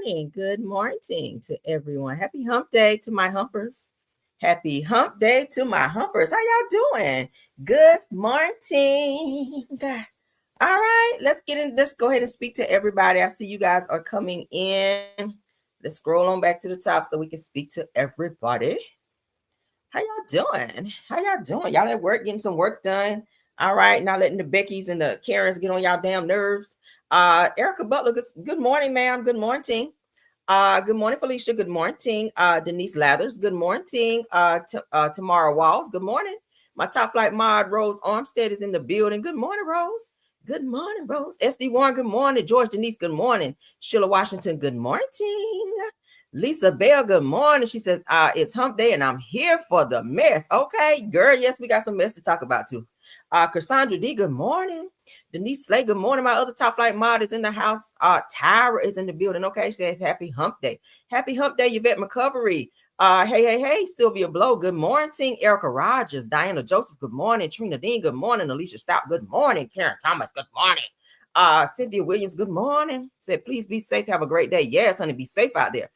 morning. Good morning to everyone. Happy hump day to my humpers. Happy hump day to my humpers. How y'all doing? Good morning. All right, let's get in. Let's go ahead and speak to everybody. I see you guys are coming in. Let's scroll on back to the top so we can speak to everybody. How y'all doing? How y'all doing? Y'all at work getting some work done? All right, not letting the Beckys and the Karens get on y'all damn nerves. Erica Butler, good morning, ma'am. Good morning. Good morning, Felicia. Good morning. Denise Lathers. Good morning. Tamara Walls. Good morning. My top flight mod, Rose Armstead, is in the building. Good morning, Rose. Good morning, Rose. SD Warren, good morning. George Denise, good morning. Sheila Washington, good morning. Lisa Bell, good morning. She says, it's hump day and I'm here for the mess. Okay, girl, yes, we got some mess to talk about too. Cassandra D, good morning. Denise Slay, good morning. My other top flight mod is in the house. Tyra is in the building. Okay, she says, happy hump day. Happy hump day, Yvette McCovery. Hey, Sylvia Blow, good morning. Erica Rogers, Diana Joseph, good morning. Trina Dean, good morning. Alicia Stout, good morning. Karen Thomas, good morning. Cynthia Williams, good morning. Said, please be safe. Have a great day. Yes, honey, be safe out there.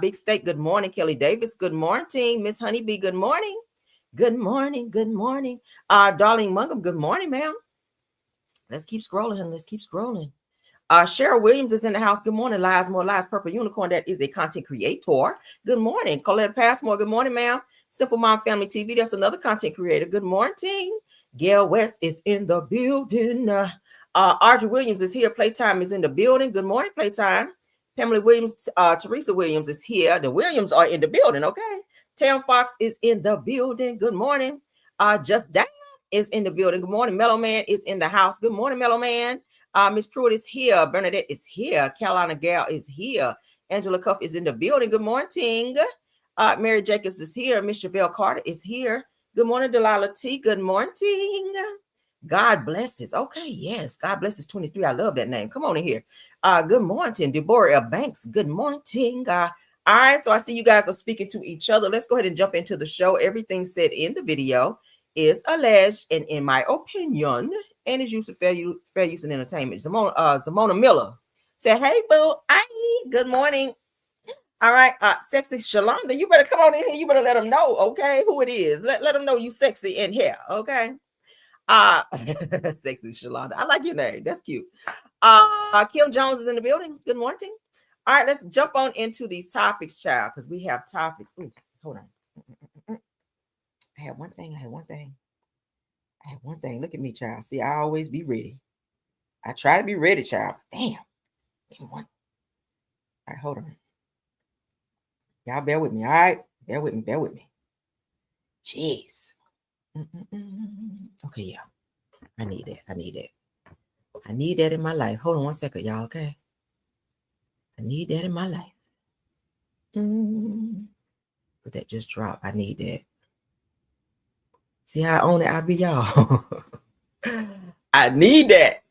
Big Steak, good morning. Kelly Davis, good morning. Miss Honeybee, good morning. Good morning. Good morning. Darlene Mungum, good morning, ma'am. Let's keep scrolling. Let's keep scrolling. Cheryl Williams is in the house. Good morning. Lies More Lies. Purple Unicorn, that is a content creator. Good morning. Colette Passmore, good morning, ma'am. Simple Mom Family TV, that's another content creator. Good morning. Gail West is in the building. Audrey Williams is here. Playtime is in the building. Good morning, Playtime. Pamela Williams, Teresa Williams is here. The Williams are in the building, okay? Tam Fox is in the building. Good morning. Just Dan is in the building. Good morning. Mellow Man is in the house. Good morning, Mellow Man. Miss Pruitt is here. Bernadette is here. Carolina Gal is here. Angela Cuff is in the building. Good morning. Mary Jacobs is here. Miss Chevelle Carter is here. Good morning, Delilah T. Good morning. God blesses. Okay, yes. God blesses 23. I love that name. Come on in here. Good morning, Deborah L. Banks. Good morning. All right, so I see you guys are speaking to each other. Let's go ahead and jump into the show. Everything said in the video is alleged, and in my opinion, and is used for fair use and entertainment. Zamona Miller said, hey, boo. Good morning. All right, sexy Shalonda, you better come on in here. You better let them know, okay, who it is. Let them know you sexy in here, okay? Sexy Shalonda. I like your name. That's cute. Kim Jones is in the building. Good morning. All right, let's jump on into these topics, child, because we have topics. Ooh, hold on. I had one thing. Look at me, child. See, I always be ready. I try to be ready, child. Damn. Give me one. All right, hold on. Y'all bear with me, all right? Bear with me. Jeez. Okay, yeah. I need that in my life. Hold on one second, y'all, okay? I need that in my life. But that just dropped. I need that. See how I own it? I be y'all. I need that.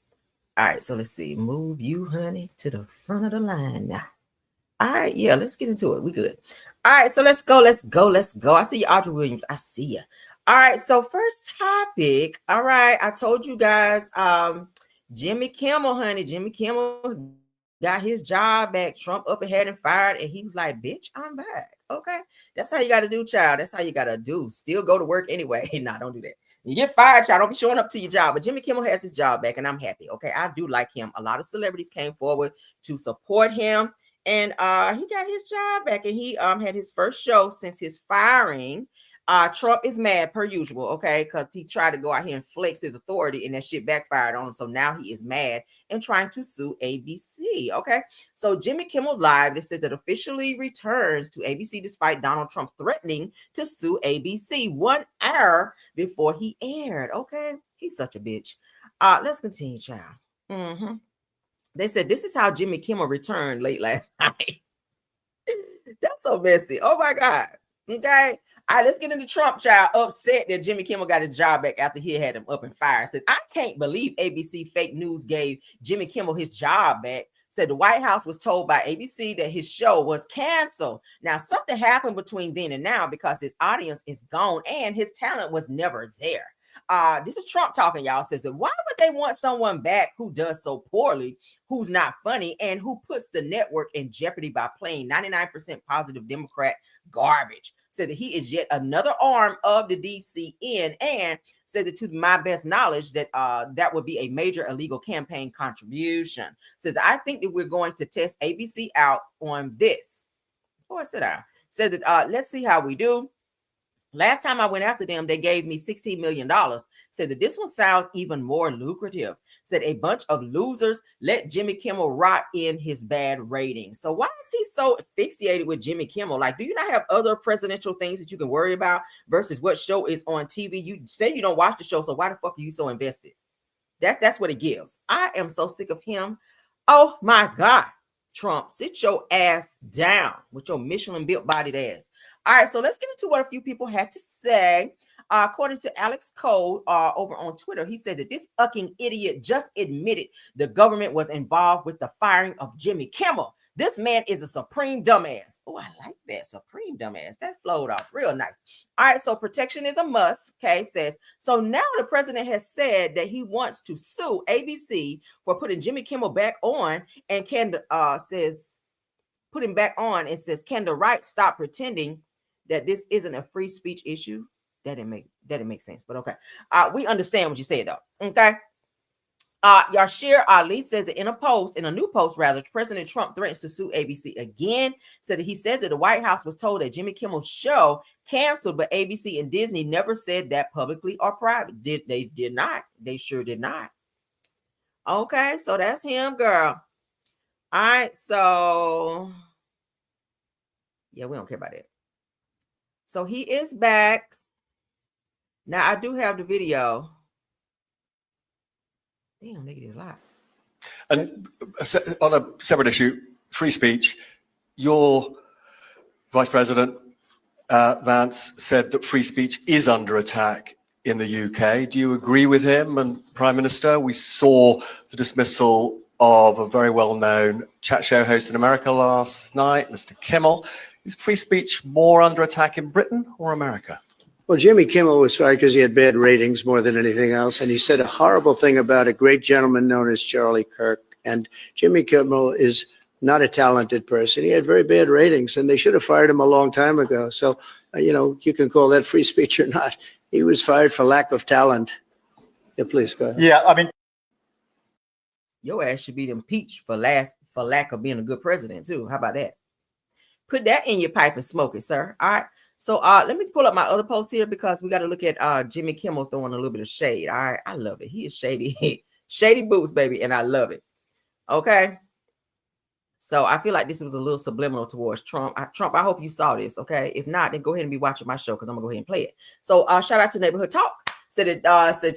All right, so let's see. Move you, honey, to the front of the line now. All right, yeah, let's get into it. We good. All right, so let's go. I see you, Audrey Williams. I see you. All right, so first topic. All right, I told you guys, Jimmy Kimmel, honey. Jimmy Kimmel got his job back. Trump up and had him fired, and he was like, bitch, I'm back. Okay, that's how you got to do, child. That's how you got to do. Still go to work anyway. Nah, don't do that. You get fired, child. Don't be showing up to your job. But Jimmy Kimmel has his job back, and I'm happy. Okay, I do like him. A lot of celebrities came forward to support him. And he got his job back, and he had his first show since his firing. Trump is mad per usual, okay, because he tried to go out here and flex his authority, and that shit backfired on him. So now he is mad and trying to sue ABC, okay? So Jimmy Kimmel Live, it says it officially returns to ABC despite Donald Trump threatening to sue ABC 1 hour before he aired, okay? He's such a bitch. Let's continue, child. They said this is how Jimmy Kimmel returned late last night. That's so messy. Oh my God. Okay. All right, let's get into Trump, child. Upset that Jimmy Kimmel got his job back after he had him up and fired. Says, I can't believe ABC fake news gave Jimmy Kimmel his job back. Said the White House was told by ABC that his show was canceled. Now, something happened between then and now because his audience is gone and his talent was never there. This is Trump talking, y'all. Says that why would they want someone back who does so poorly, who's not funny, and who puts the network in jeopardy by playing 99% positive Democrat garbage? Said that he is yet another arm of the DCN, and said that to my best knowledge that that would be a major illegal campaign contribution. Says I think that we're going to test ABC out on this. Boy, sit down. Said that let's see how we do. Last time I went after them, they gave me $16 million. Said that this one sounds even more lucrative. Said a bunch of losers let Jimmy Kimmel rot in his bad rating. So why is he so fixated with Jimmy Kimmel? Like, do you not have other presidential things that you can worry about versus what show is on TV? You say you don't watch the show, so why the fuck are you so invested? That's what it gives. I am so sick of him. Oh my God. Trump, sit your ass down with your Michelin-built bodied ass. All right, so let's get into what a few people had to say. According to Alex Cole over on Twitter, he said that this fucking idiot just admitted the government was involved with the firing of Jimmy Kimmel. This man is a supreme dumbass. Oh, I like that. Supreme dumbass. That flowed off real nice. All right, so protection is a must. Okay, says, so now the president has said that he wants to sue ABC for putting Jimmy Kimmel back on, and says, put him back on and says, can the right stop pretending that this isn't a free speech issue? That didn't make sense, but okay. We understand what you said though. Okay. Yashir Ali says that in a new post, President Trump threatens to sue ABC again. Said that he says that the White House was told that Jimmy Kimmel's show canceled, but ABC and Disney never said that publicly or private. They did not. They sure did not. Okay, so that's him, girl. All right, so yeah, we don't care about it. So he is back. Now I do have the video. Damn, nigga did a lot. And on a separate issue, free speech, your Vice President Vance said that free speech is under attack in the UK. Do you agree with him? And Prime Minister, we saw the dismissal of a very well-known chat show host in America last night, Mr. Kimmel. Is free speech more under attack in Britain or America? Well, Jimmy Kimmel was fired because he had bad ratings more than anything else. And he said a horrible thing about a great gentleman known as Charlie Kirk. And Jimmy Kimmel is not a talented person. He had very bad ratings, and they should have fired him a long time ago. So, you can call that free speech or not. He was fired for lack of talent. Yeah, please go ahead. Yeah, I mean, your ass should be impeached for lack of being a good president too. How about that? Put that in your pipe and smoke it, sir. All right. So let me pull up my other post here because we got to look at Jimmy Kimmel throwing a little bit of shade. All right. I love it. He is shady. Shady boots, baby. And I love it. Okay. So I feel like this was a little subliminal towards Trump. Trump, I hope you saw this. Okay. If not, then go ahead and be watching my show because I'm going to go ahead and play it. So shout out to Neighborhood Talk. Said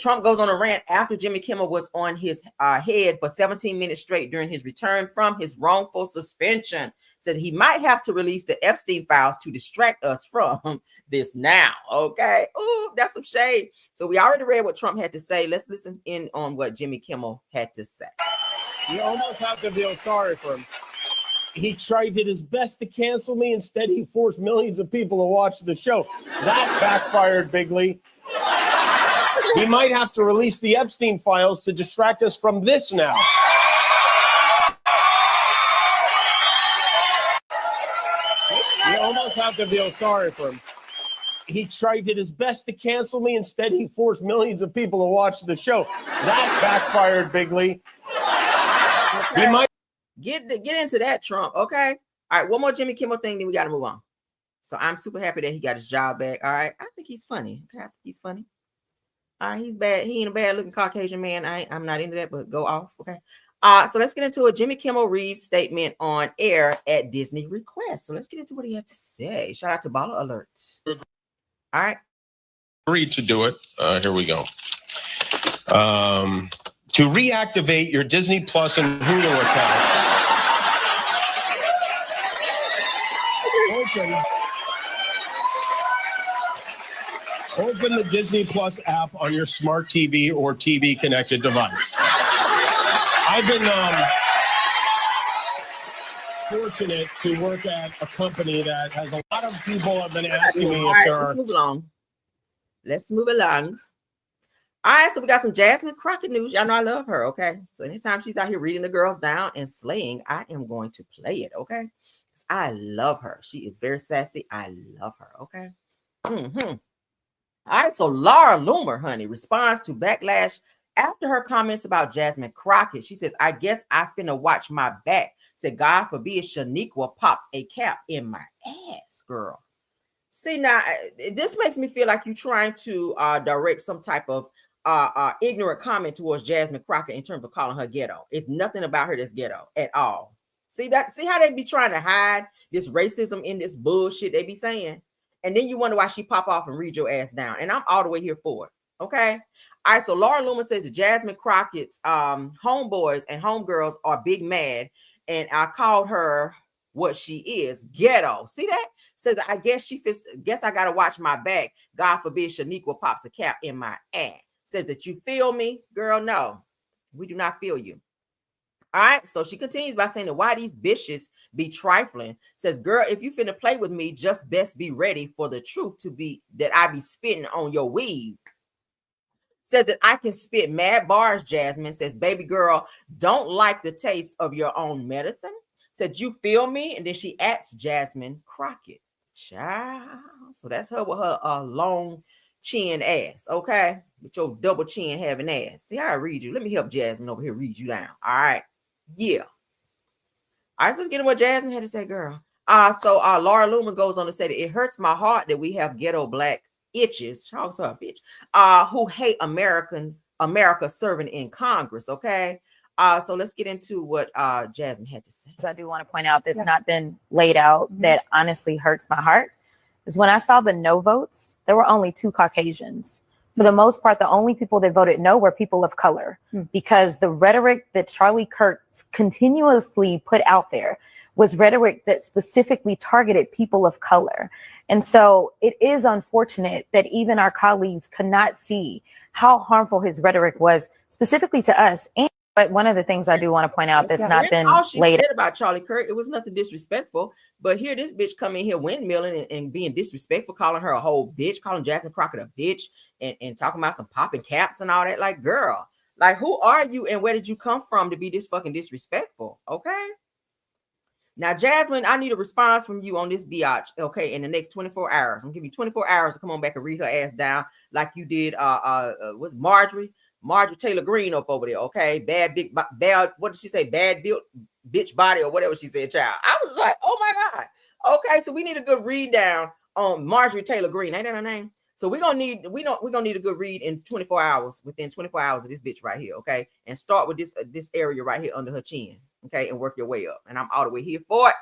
Trump goes on a rant after Jimmy Kimmel was on his head for 17 minutes straight during his return from his wrongful suspension. Said he might have to release the Epstein files to distract us from this now. Okay. Ooh, that's some shade. So we already read what Trump had to say. Let's listen in on what Jimmy Kimmel had to say. You almost have to feel sorry for him. He did his best to cancel me. Instead, he forced millions of people to watch the show. That backfired bigly. He might have to release the Epstein files to distract us from this now. You almost have to feel sorry for him. He did his best to cancel me. Instead, he forced millions of people to watch the show. That backfired bigly. Okay. He might get into that, Trump. Okay. All right. One more Jimmy Kimmel thing, then we got to move on. So I'm super happy that he got his job back. All right. I think he's funny. Okay. I think he's funny. All right, he's bad. He ain't a bad looking Caucasian man. I'm not into that, but go off. Okay. So let's get into a Jimmy Kimmel Reed's statement on air at Disney request. So let's get into what he had to say. Shout out to Baller Alert. All right. Agreed to do it. Here we go. To reactivate your Disney Plus and Hulu account. Open the Disney Plus app on your smart TV or TV connected device. I've been fortunate to work at a company that has a lot of people have been asking me if there are. Let's move along. All right, so we got some Jasmine Crockett news. Y'all know I love her, okay? So anytime she's out here reading the girls down and slaying, I am going to play it, okay? I love her. She is very sassy. I love her, okay? All right, so Laura Loomer, honey, responds to backlash after her comments about Jasmine Crockett. She says, I guess I finna watch my back. Said, God forbid Shaniqua pops a cap in my ass, girl. See, now, this makes me feel like you're trying to direct some type of ignorant comment towards Jasmine Crockett in terms of calling her ghetto. It's nothing about her that's ghetto at all. See how they be trying to hide this racism in this bullshit they be saying? And then you wonder why she pop off and read your ass down. And I'm all the way here for it. Okay. All right. So Laura Loomer says that Jasmine Crockett's homeboys and homegirls are big mad. And I called her what she is, ghetto. See that? Says, I guess I gotta watch my back. God forbid Shaniqua pops a cap in my ass. Says that you feel me, girl. No, we do not feel you. All right. So she continues by saying that why these bitches be trifling. Says, girl, if you finna play with me, just best be ready for the truth to be that I be spitting on your weave. Says that I can spit mad bars, Jasmine. Says, baby girl, don't like the taste of your own medicine. Said, you feel me? And then she asks Jasmine Crockett. Child. So that's her with her long chin ass, okay? With your double chin having ass. See how I read you? Let me help Jasmine over here read you down. All right. Yeah. All right, so let's get into what Jasmine had to say, girl. So Laura Loomer goes on to say that it hurts my heart that we have ghetto black itches, also a bitch, who hate America serving in Congress, okay? So let's get into what Jasmine had to say. I do want to point out that's not been laid out that honestly hurts my heart is when I saw the no votes, there were only 2 Caucasians. For the most part, the only people that voted no were people of color because the rhetoric that Charlie Kirk continuously put out there was rhetoric that specifically targeted people of color. And so it is unfortunate that even our colleagues could not see how harmful his rhetoric was specifically to us. But one of the things I do want to point out that's not been all she laid said about Charlie Kirk, it was nothing disrespectful. But here, this bitch come in here windmilling and being disrespectful, calling her a whole bitch, calling Jasmine Crockett a bitch, and talking about some popping caps and all that. Like, girl, like, who are you and where did you come from to be this fucking disrespectful? Okay. Now, Jasmine, I need a response from you on this biatch, okay, in the next 24 hours. I'm gonna give you 24 hours to come on back and read her ass down like you did with Marjorie Taylor Greene up over there, okay? Bad, what did she say? Bad built bitch body or whatever she said, child. I was like, oh my God. Okay, so we need a good read down on Marjorie Taylor Greene. Ain't that her name? So we're gonna need a good read in 24 hours, within 24 hours of this bitch right here, okay? And start with this area right here under her chin, okay? And work your way up. And I'm all the way here for it.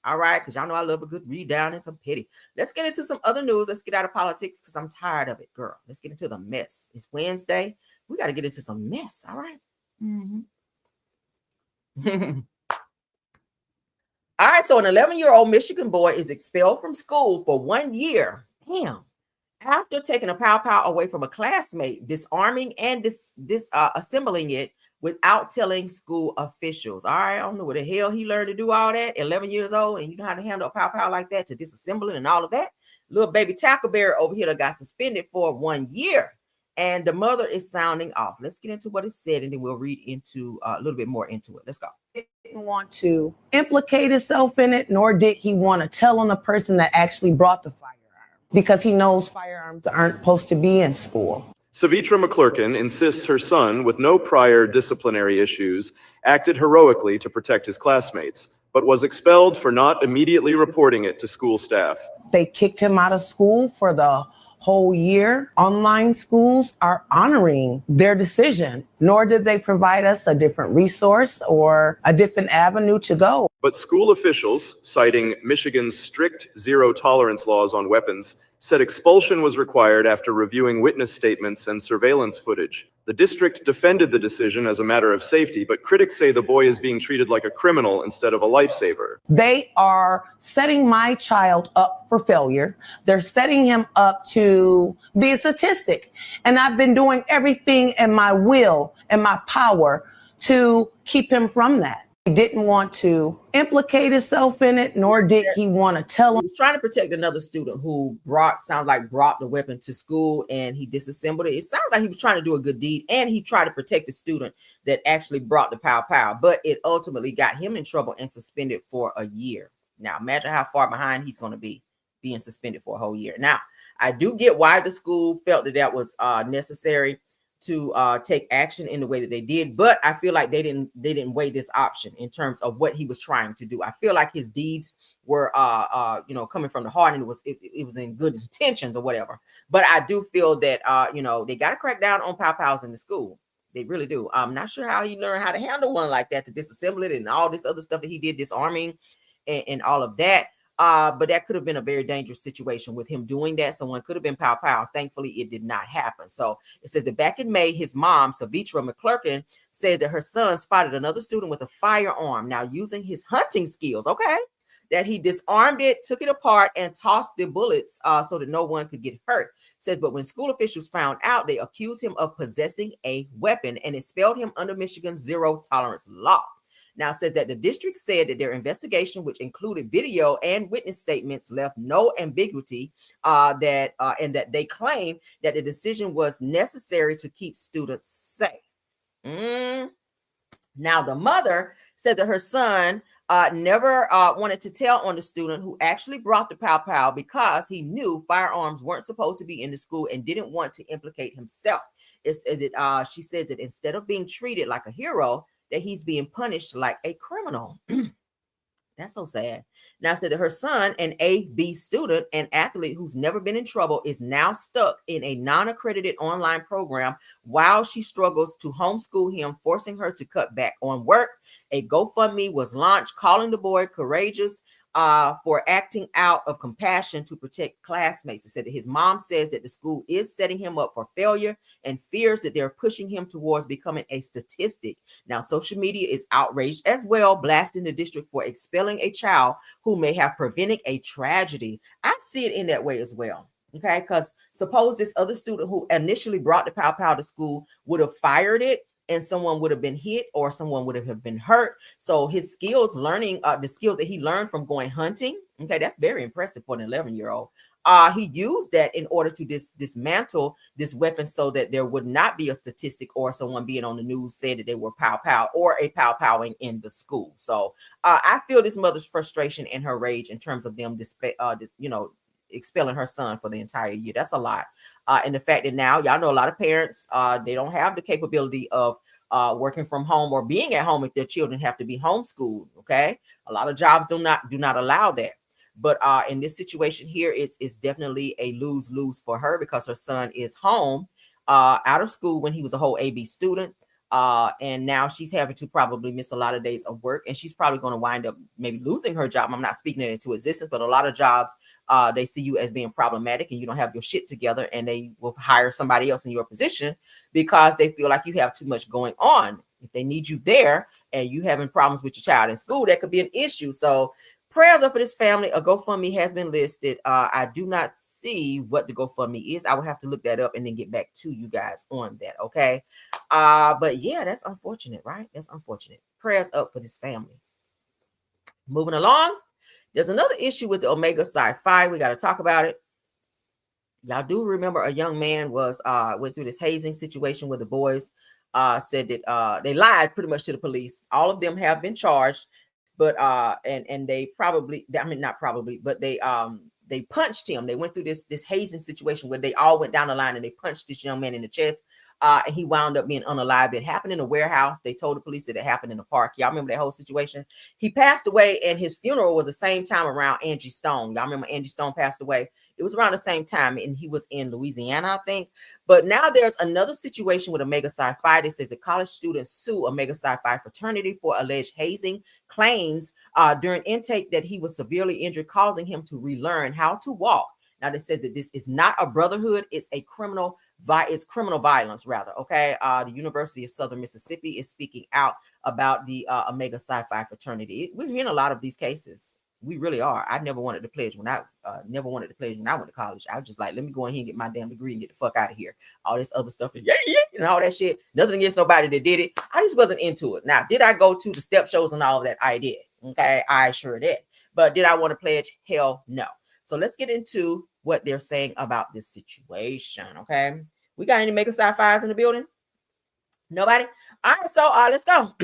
All right, because y'all know I love a good read down and some pity. Let's get into some other news. Let's get out of politics because I'm tired of it, girl. Let's get into the mess. It's Wednesday. We got to get into some mess. All right. All right. So an 11-year-old Michigan boy is expelled from school for 1 year. Damn. After taking a pow away from a classmate, disarming and disassembling it without telling school officials. All right, I don't know what the hell he learned to do all that. 11 years old, and you know how to handle a pow like that, to disassemble it and all of that. Little baby Tackleberry over here that got suspended for 1 year, and the mother is sounding off. Let's get into what it said, and then we'll read into a little bit more into it. Let's go. He didn't want to implicate himself in it, nor did he want to tell on the person that actually brought the firearm, because he knows firearms aren't supposed to be in school. Savitra McClurkin insists her son, with no prior disciplinary issues, acted heroically to protect his classmates, but was expelled for not immediately reporting it to school staff. They kicked him out of school for the whole year. Online schools are honoring their decision, nor did they provide us a different resource or a different avenue to go. But school officials, citing Michigan's strict zero-tolerance laws on weapons, said expulsion was required after reviewing witness statements and surveillance footage. The district defended the decision as a matter of safety, but critics say the boy is being treated like a criminal instead of a lifesaver. They are setting my child up for failure. They're setting him up to be a statistic. And I've been doing everything in my will and my power to keep him from that. didn't want to implicate himself in it, nor did he want to tell He him. was trying to protect another student who brought the weapon to school, and he disassembled it. It sounds like he was trying to do a good deed, and he tried to protect the student that actually brought the pow, but it ultimately got him in trouble and suspended for a year. Now, imagine how far behind he's going to be being suspended for a whole year. Now, I do get why the school felt that was necessary to take action in the way that they did, but I feel like they didn't weigh this option in terms of what he was trying to do. I feel like his deeds were coming from the heart, and it was in good intentions or whatever. But I do feel that they got to crack down on pows in the school. They really do. I'm not sure how he learned how to handle one like that, to disassemble it and all this other stuff that he did, disarming and all of that. But that could have been a very dangerous situation with him doing that. Someone could have been pow. Thankfully, it did not happen. So it says that back in May, his mom, Phaedra McClurkin, says that her son spotted another student with a firearm. Now, using his hunting skills, that he disarmed it, took it apart, and tossed the bullets so that no one could get hurt. Says, but when school officials found out, they accused him of possessing a weapon and expelled him under Michigan's zero tolerance law. Now, says that the district said that their investigation, which included video and witness statements, left no ambiguity and that they claim that the decision was necessary to keep students safe. Now, the mother said that her son never wanted to tell on the student who actually brought the pow because he knew firearms weren't supposed to be in the school and didn't want to implicate himself. She says that instead of being treated like a hero, that he's being punished like a criminal. That's so sad. Now, said that her son, an A-B student, an athlete who's never been in trouble, is now stuck in a non-accredited online program while she struggles to homeschool him, forcing her to cut back on work. A GoFundMe was launched, calling the boy courageous for acting out of compassion to protect classmates. It said that his mom says that the school is setting him up for failure and fears that they're pushing him towards becoming a statistic. Now, social media is outraged as well, blasting the district for expelling a child who may have prevented a tragedy. I see it in that way as well. Okay, because suppose this other student who initially brought the pow to school would have fired it, and someone would have been hit or someone would have been hurt. So his skills, learning the skills that he learned from going hunting, okay, that's very impressive for an 11-year-old. He used that in order to dismantle this weapon so that there would not be a statistic or someone being on the news said that they were pow or a powing in the school. So I feel this mother's frustration and her rage in terms of them expelling her son for the entire year. That's a lot. And the fact that now, y'all know, a lot of parents, they don't have the capability of working from home or being at home if their children have to be homeschooled. Okay, a lot of jobs do not allow that. But in this situation here, it's definitely a lose for her because her son is home out of school when he was a whole AB student. And now she's having to probably miss a lot of days of work, and she's probably going to wind up maybe losing her job. I'm not speaking it into existence, but a lot of jobs, they see you as being problematic and you don't have your shit together, and they will hire somebody else in your position because they feel like you have too much going on. If they need you there and you having problems with your child in school, that could be an issue. So prayers up for this family. A GoFundMe has been listed. I do not see what the GoFundMe is. I will have to look that up and then get back to you guys on that. Okay. But yeah, that's unfortunate, right? That's unfortunate. Prayers up for this family. Moving along. There's another issue with the Omega Psi Phi. We got to talk about it. Y'all do remember a young man went through this hazing situation where the boys said that they lied pretty much to the police. All of them have been charged. But and they probably, I mean, not probably, but they punched him. They went through this hazing situation where they all went down the line and they punched this young man in the chest. And he wound up being unalived. It happened in a warehouse. They told the police that it happened in the park. Y'all remember that whole situation? He passed away, and his funeral was the same time around Angie Stone. Y'all remember Angie Stone passed away? It was around the same time, and he was in Louisiana, I think. But now there's another situation with Omega Psi Phi. That says that college students sue Omega Psi Phi fraternity for alleged hazing, claims during intake that he was severely injured, causing him to relearn how to walk. Now, that says that this is not a brotherhood; it's a criminal violence, rather. Okay, the University of Southern Mississippi is speaking out about the Omega Psi Phi fraternity. We're hearing a lot of these cases We really are. I never wanted to pledge when I went to college. I was just like, let me go in here and get my damn degree and get the fuck out of here. All this other stuff and all that shit. Nothing against nobody that did it. I just wasn't into it. Now, did I go to the step shows and all of that? I did. Okay, I sure did. But did I want to pledge? Hell no. So let's get into what they're saying about this situation. Okay, we got any Mega Psi Phis in the building? Nobody? All right, so let's go.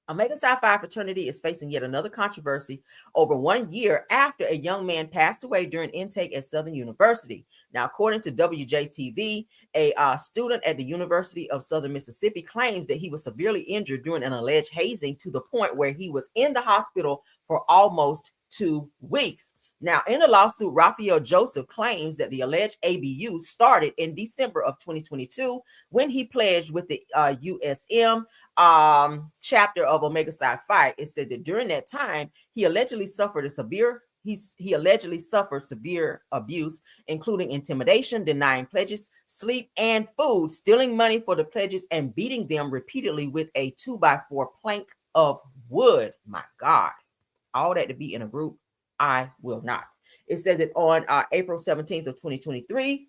Omega Psi Phi fraternity is facing yet another controversy over 1 year after a young man passed away during intake at Southern University. Now, according to WJTV, a student at the University of Southern Mississippi claims that he was severely injured during an alleged hazing to the point where he was in the hospital for almost 2 weeks. Now, in the lawsuit, Raphael Joseph claims that the alleged ABU started in December of 2022 when he pledged with the USM chapter of Omega Psi Phi. It said that during that time, he allegedly suffered severe abuse, including intimidation, denying pledges, sleep, and food, stealing money for the pledges, and beating them repeatedly with a 2x4 plank of wood. My God, all that to be in a group. I will not. It says that on April 17th of 2023,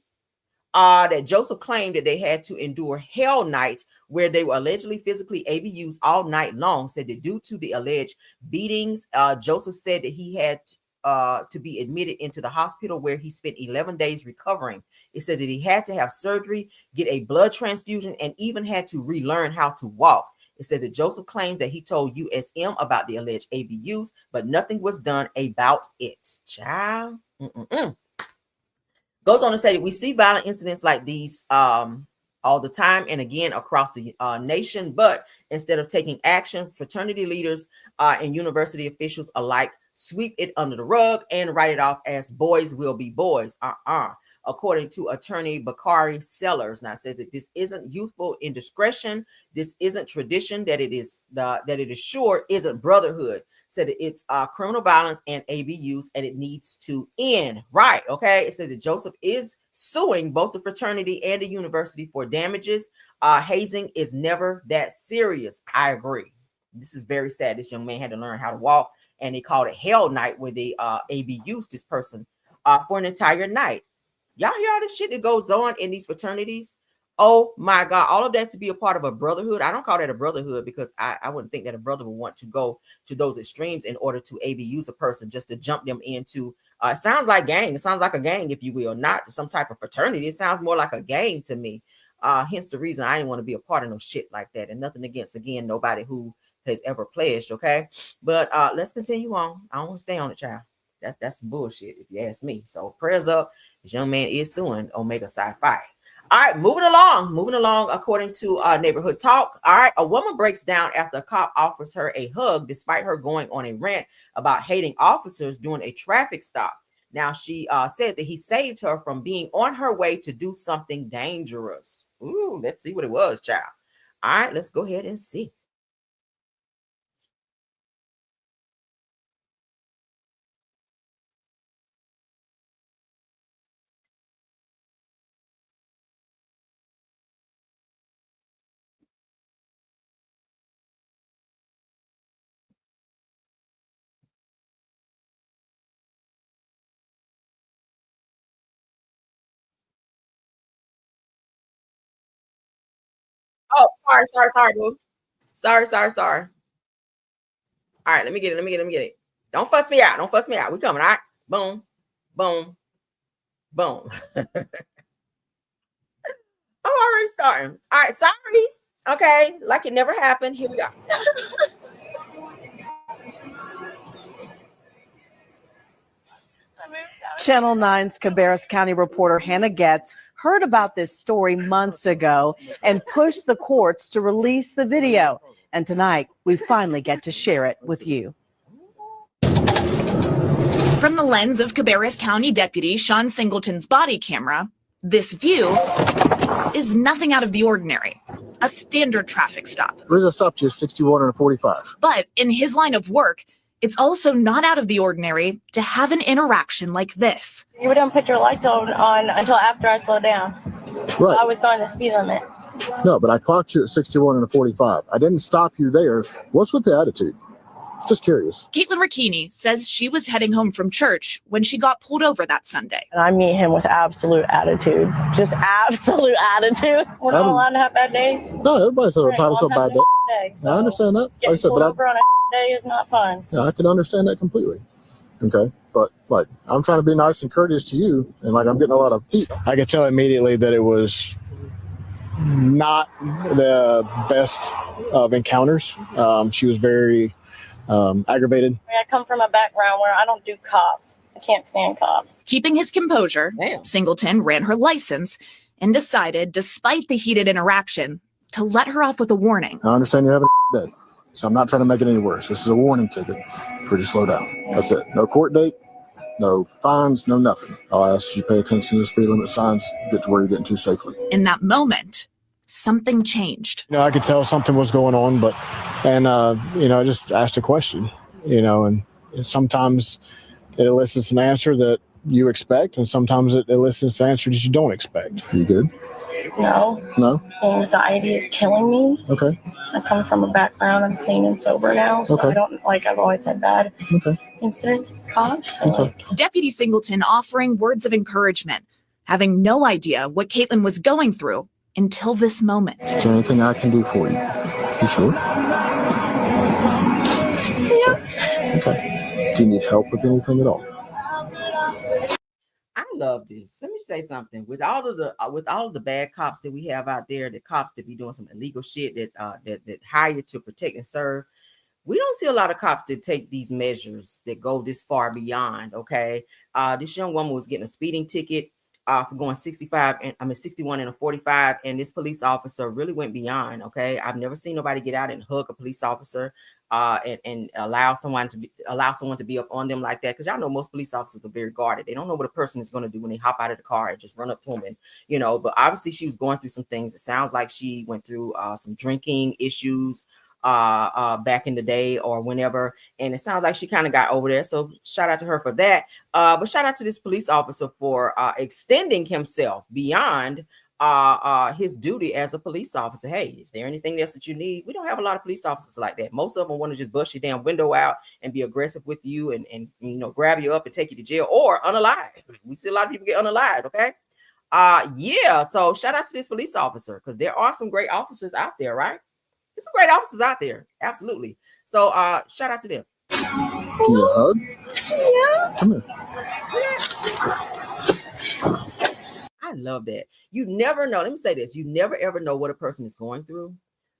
that Joseph claimed that they had to endure hell night where they were allegedly physically abused all night long. Said that due to the alleged beatings, Joseph said that he had to be admitted into the hospital where he spent 11 days recovering. It says that he had to have surgery, get a blood transfusion, and even had to relearn how to walk. It says that Joseph claimed that he told USM about the alleged ABUs, but nothing was done about it. Child. Goes on to say that we see violent incidents like these all the time and again across the nation, but instead of taking action, fraternity leaders and university officials alike sweep it under the rug and write it off as boys will be boys. According to attorney Bakari Sellers. Now, it says that this isn't youthful indiscretion. This isn't tradition. That it is sure isn't brotherhood. Said that it's criminal violence and ABUs, and it needs to end. Right? Okay. It says that Joseph is suing both the fraternity and the university for damages. Hazing is never that serious. I agree. This is very sad. This young man had to learn how to walk, and they called it hell night where they ABUs this person for an entire night. Y'all hear all this shit that goes on in these fraternities? Oh my God, all of that to be a part of a brotherhood. I don't call that a brotherhood because I wouldn't think that a brother would want to go to those extremes in order to abuse a person just to jump them into, it sounds like gang. It sounds like a gang, if you will, not some type of fraternity. It sounds more like a gang to me. Hence the reason I didn't want to be a part of no shit like that. And nothing against, again, nobody who has ever pledged, okay? But let's continue on. I don't want to stay on it, child. That's some bullshit, if you ask me. So prayers up. This young man is suing Omega Psi Phi. All right, moving along. According to Neighborhood Talk. All right, a woman breaks down after a cop offers her a hug despite her going on a rant about hating officers during a traffic stop. Now, she says that he saved her from being on her way to do something dangerous. Ooh, let's see what it was, child. All right, let's go ahead and see. Oh, sorry, boo. Sorry. All right, let me get it. Don't fuss me out. We coming, all right? Boom. I'm already starting. All right, sorry. Okay, like it never happened. Here we go. Channel 9's Cabarrus County reporter Hannah Getz heard about this story months ago and pushed the courts to release the video. And tonight, we finally get to share it with you. From the lens of Cabarrus County Deputy Sean Singleton's body camera, this view is nothing out of the ordinary. A standard traffic stop. The reason I stopped you is 61 and a 45. But in his line of work, it's also not out of the ordinary to have an interaction like this. You didn't put your lights on until after I slowed down. Right. I was going the speed limit. No, but I clocked you at 61 and a 45. I didn't stop you there. What's with the attitude? Just curious. Caitlin Ricchini says she was heading home from church when she got pulled over that Sunday. And I meet him with absolute attitude. Just absolute attitude. We're not allowed to have bad days. No, everybody's entitled to a bad day. I understand that. Like I said, Pulled over on a day is not fun. yeah, I can understand that completely. Okay, but like I'm trying to be nice and courteous to you, and like I'm getting a lot of heat. I could tell immediately that it was not the best of encounters. She was very aggravated. I come from a background where I don't do cops. I can't stand cops. Keeping his composure, Damn. Singleton ran her license and decided, despite the heated interaction, to let her off with a warning. I understand you're having a day, so I'm not trying to make it any worse. This is a warning ticket for you to slow down. That's it. No court date, no fines, no nothing. I'll ask you to pay attention to the speed limit signs, get to where you're getting to safely. In that moment, something changed. I could tell something was going on, I just asked a question, and sometimes it elicits an answer that you expect, and sometimes it elicits an answer that you don't expect. You good? No. Anxiety is killing me. Okay. I come from a background. I'm clean and sober now, so Okay. I don't I've always had bad incidents with cops. So Deputy Singleton offering words of encouragement, having no idea what Caitlin was going through until this moment. Is there anything I can do for you? You sure? yeah. Okay. Do you need help with anything at all? I love this. Let me say something. With all of the bad cops that we have out there, the cops that be doing some illegal shit that hire to protect and serve, we don't see a lot of cops that take these measures that go this far beyond. Okay, this young woman was getting a speeding ticket for going 61 and a 45, and this police officer really went beyond. Okay, I've never seen nobody get out and hug a police officer and allow someone to be up on them like that, because y'all know most police officers are very guarded. They don't know what a person is going to do when they hop out of the car and just run up to them, and but obviously she was going through some things. It sounds like she went through some drinking issues back in the day or whenever, and it sounds like she kind of got over there, so shout out to her for that. But shout out to this police officer for extending himself beyond his duty as a police officer. Hey, is there anything else that you need? We don't have a lot of police officers like that. Most of them want to just bust your damn window out and be aggressive with you and grab you up and take you to jail or unalive. We see a lot of people get unalived. Okay. Yeah, so shout out to this police officer, because there are some great officers out there, right? There's some great officers out there. Absolutely. So shout out to them. Can you hug? Yeah. Come here. I love that. You never know. Let me say this. You never ever know what a person is going through.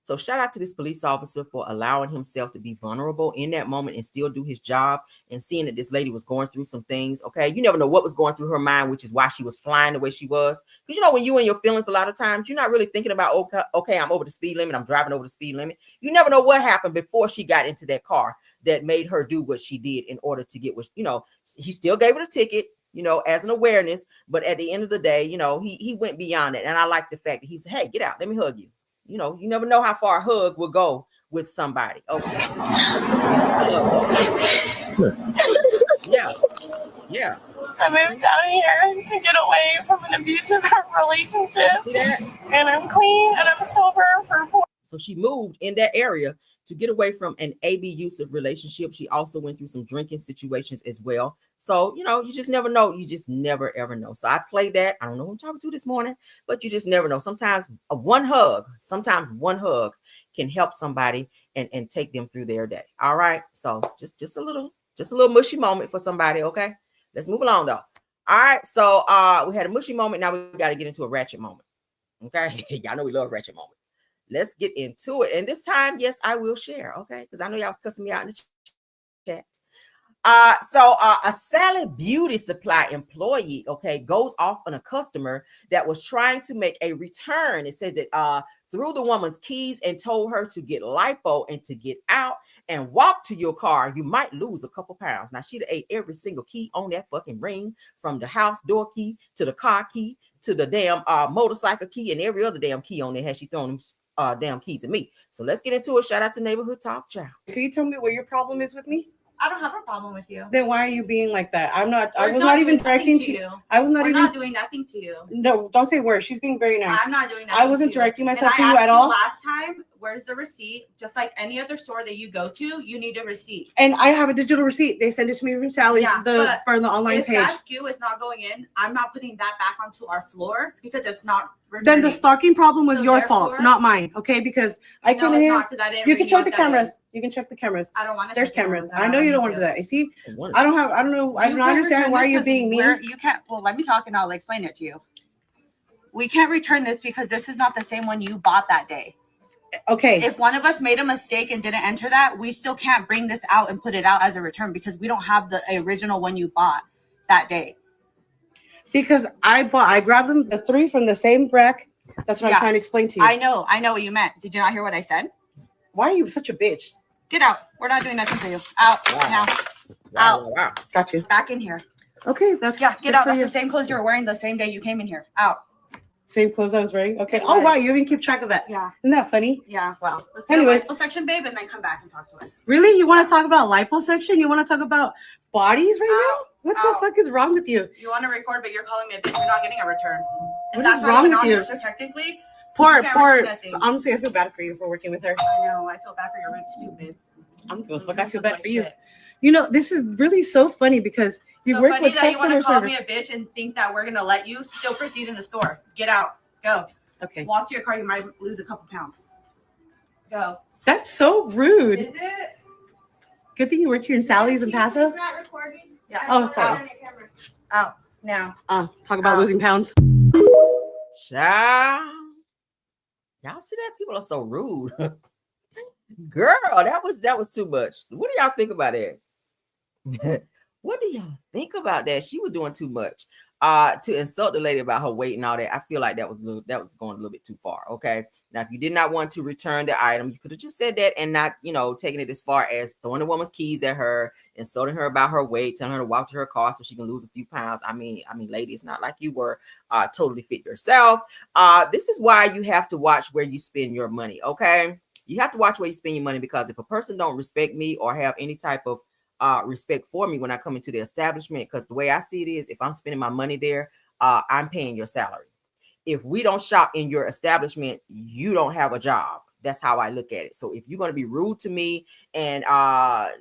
So shout out to this police officer for allowing himself to be vulnerable in that moment and still do his job, and seeing that this lady was going through some things. Okay. You never know what was going through her mind, which is why she was flying the way she was. Because when you in your feelings, a lot of times you're not really thinking about, okay, I'm over the speed limit. I'm driving over the speed limit. You never know what happened before she got into that car that made her do what she did in order to get what, he still gave her the ticket, as an awareness. But at the end of the day, he went beyond it. And I like the fact that he said, hey, get out. Let me hug you. You never know how far a hug will go with somebody. Okay. Yeah. I moved down here to get away from an abusive relationship. See that? And I'm clean and I'm sober for 4 So she moved in that area to get away from an abusive relationship. She also went through some drinking situations as well. So, you just never know. You just never, ever know. So I played that. I don't know who I'm talking to this morning, but you just never know. Sometimes one hug can help somebody and take them through their day. All right. So just a little mushy moment for somebody. Okay. Let's move along though. All right. So we had a mushy moment. Now we got to get into a ratchet moment. Okay. Y'all know we love ratchet moments. Let's get into it. And this time, yes, I will share. Okay. Because I know y'all was cussing me out in the chat. So a Celeb beauty supply employee, goes off on a customer that was trying to make a return. It says that threw the woman's keys and told her to get lipo and to get out and walk to your car. You might lose a couple pounds. Now she'd ate every single key on that fucking ring, from the house door key to the car key to the damn motorcycle key and every other damn key on there. Had she thrown them damn keys at me? So let's get into it. Shout out to Neighborhood Talk, child. Can you tell me what your problem is with me? I don't have a problem with you. Then why are you being like that? I was not not even doing directing nothing to you. I was not We're even not doing nothing to you. No, don't say words. She's being very nice. I'm not doing nothing. I wasn't to directing you. myself And to you at all. Last time, where's the receipt? Just like any other store that you go to, you need a receipt. And I have a digital receipt. They send it to me from Sally's for the online if page. If that SKU is not going in, I'm not putting that back onto our floor because it's not returning. Then the stocking problem was your fault, not mine. Okay, because I came in here. You can check the cameras. You can check the cameras. I don't want to. There's cameras. I know you don't want to do that. You see, I don't know. I don't understand why you're being mean. You can't. Well, let me talk and I'll explain it to you. We can't return this because this is not the same one you bought that day. Okay. If one of us made a mistake and didn't enter that, we still can't bring this out and put it out as a return because we don't have the original one you bought that day. Because I grabbed them, the 3 from the same rack. That's what I'm trying to explain to you. I know what you meant. Did you not hear what I said? Why are you such a bitch? Get out. We're not doing nothing for you. Out now. Out. Wow. Got you. Back in here. Okay, that's get out. That's the same clothes you were wearing the same day you came in here. Out. Same clothes I was wearing. Okay. Oh wow, you even keep track of that. Yeah. Isn't that funny? Yeah. Wow. Let's get Anyways, a liposuction, babe, and then come back and talk to us. Really? You want to talk about liposuction? You want to talk about bodies right now? What the fuck is wrong with you? You want to record, but you're calling me a bitch. You're not getting a return. What is wrong with you? So technically, poor. Honestly, I feel bad for you for working with her. I know. I feel bad for your roots too, babe. I'm gonna fuck. I feel bad for you. You know, this is really so funny because you work with customer service. So funny that you want to call me a bitch and think that we're gonna let you still proceed in the store. Get out. Go. Okay. Walk to your car. You might lose a couple pounds. Go. That's so rude. Is it? Good thing you work here in Sally's in Paso. It's not recording. Yeah. Oh, sorry. Out now. Talk about losing pounds. Child. Y'all see that? People are so rude. Girl, that was too much. What do y'all think about that? What do y'all think about that? She was doing too much. To insult the lady about her weight and all that, I feel like that was going a little bit too far. Okay. Now, if you did not want to return the item, you could have just said that and not, taking it as far as throwing the woman's keys at her, insulting her about her weight, telling her to walk to her car so she can lose a few pounds. I mean, lady, it's not like you were totally fit yourself. This is why you have to watch where you spend your money. Okay. You have to watch where you spend your money, because if a person don't respect me or have any type of respect for me when I come into the establishment, because the way I see it is, if I'm spending my money there, I'm paying your salary. If we don't shop in your establishment, you don't have a job. That's how I look at it. So if you're going to be rude to me and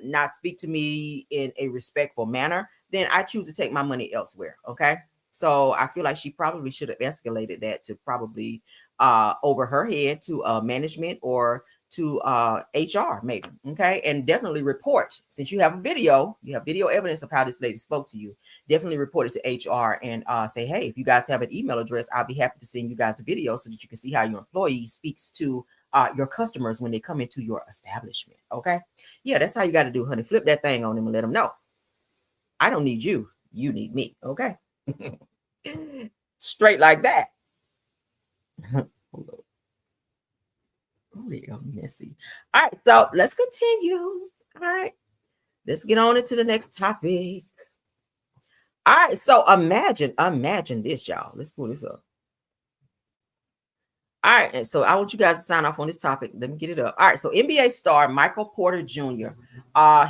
not speak to me in a respectful manner, then I choose to take my money elsewhere. Okay. So I feel like she probably should have escalated that to probably over her head to management or to HR maybe. Okay. And definitely report, since you have video evidence of how this lady spoke to you, definitely report it to HR and say, hey, if you guys have an email address, I'll be happy to send you guys the video so that you can see how your employee speaks to your customers when they come into your establishment. Okay. Yeah, that's how you got to do, honey. Flip that thing on them and let them know. I don't need you. You need me. Okay. Straight like that. Hold on. Oh, they are messy. All right, so let's continue. All right, let's get on into the next topic. All right, so imagine this, y'all. Let's pull this up. All right, and so I want you guys to sign off on this topic. Let me get it up. All right, so NBA star Michael Porter Jr.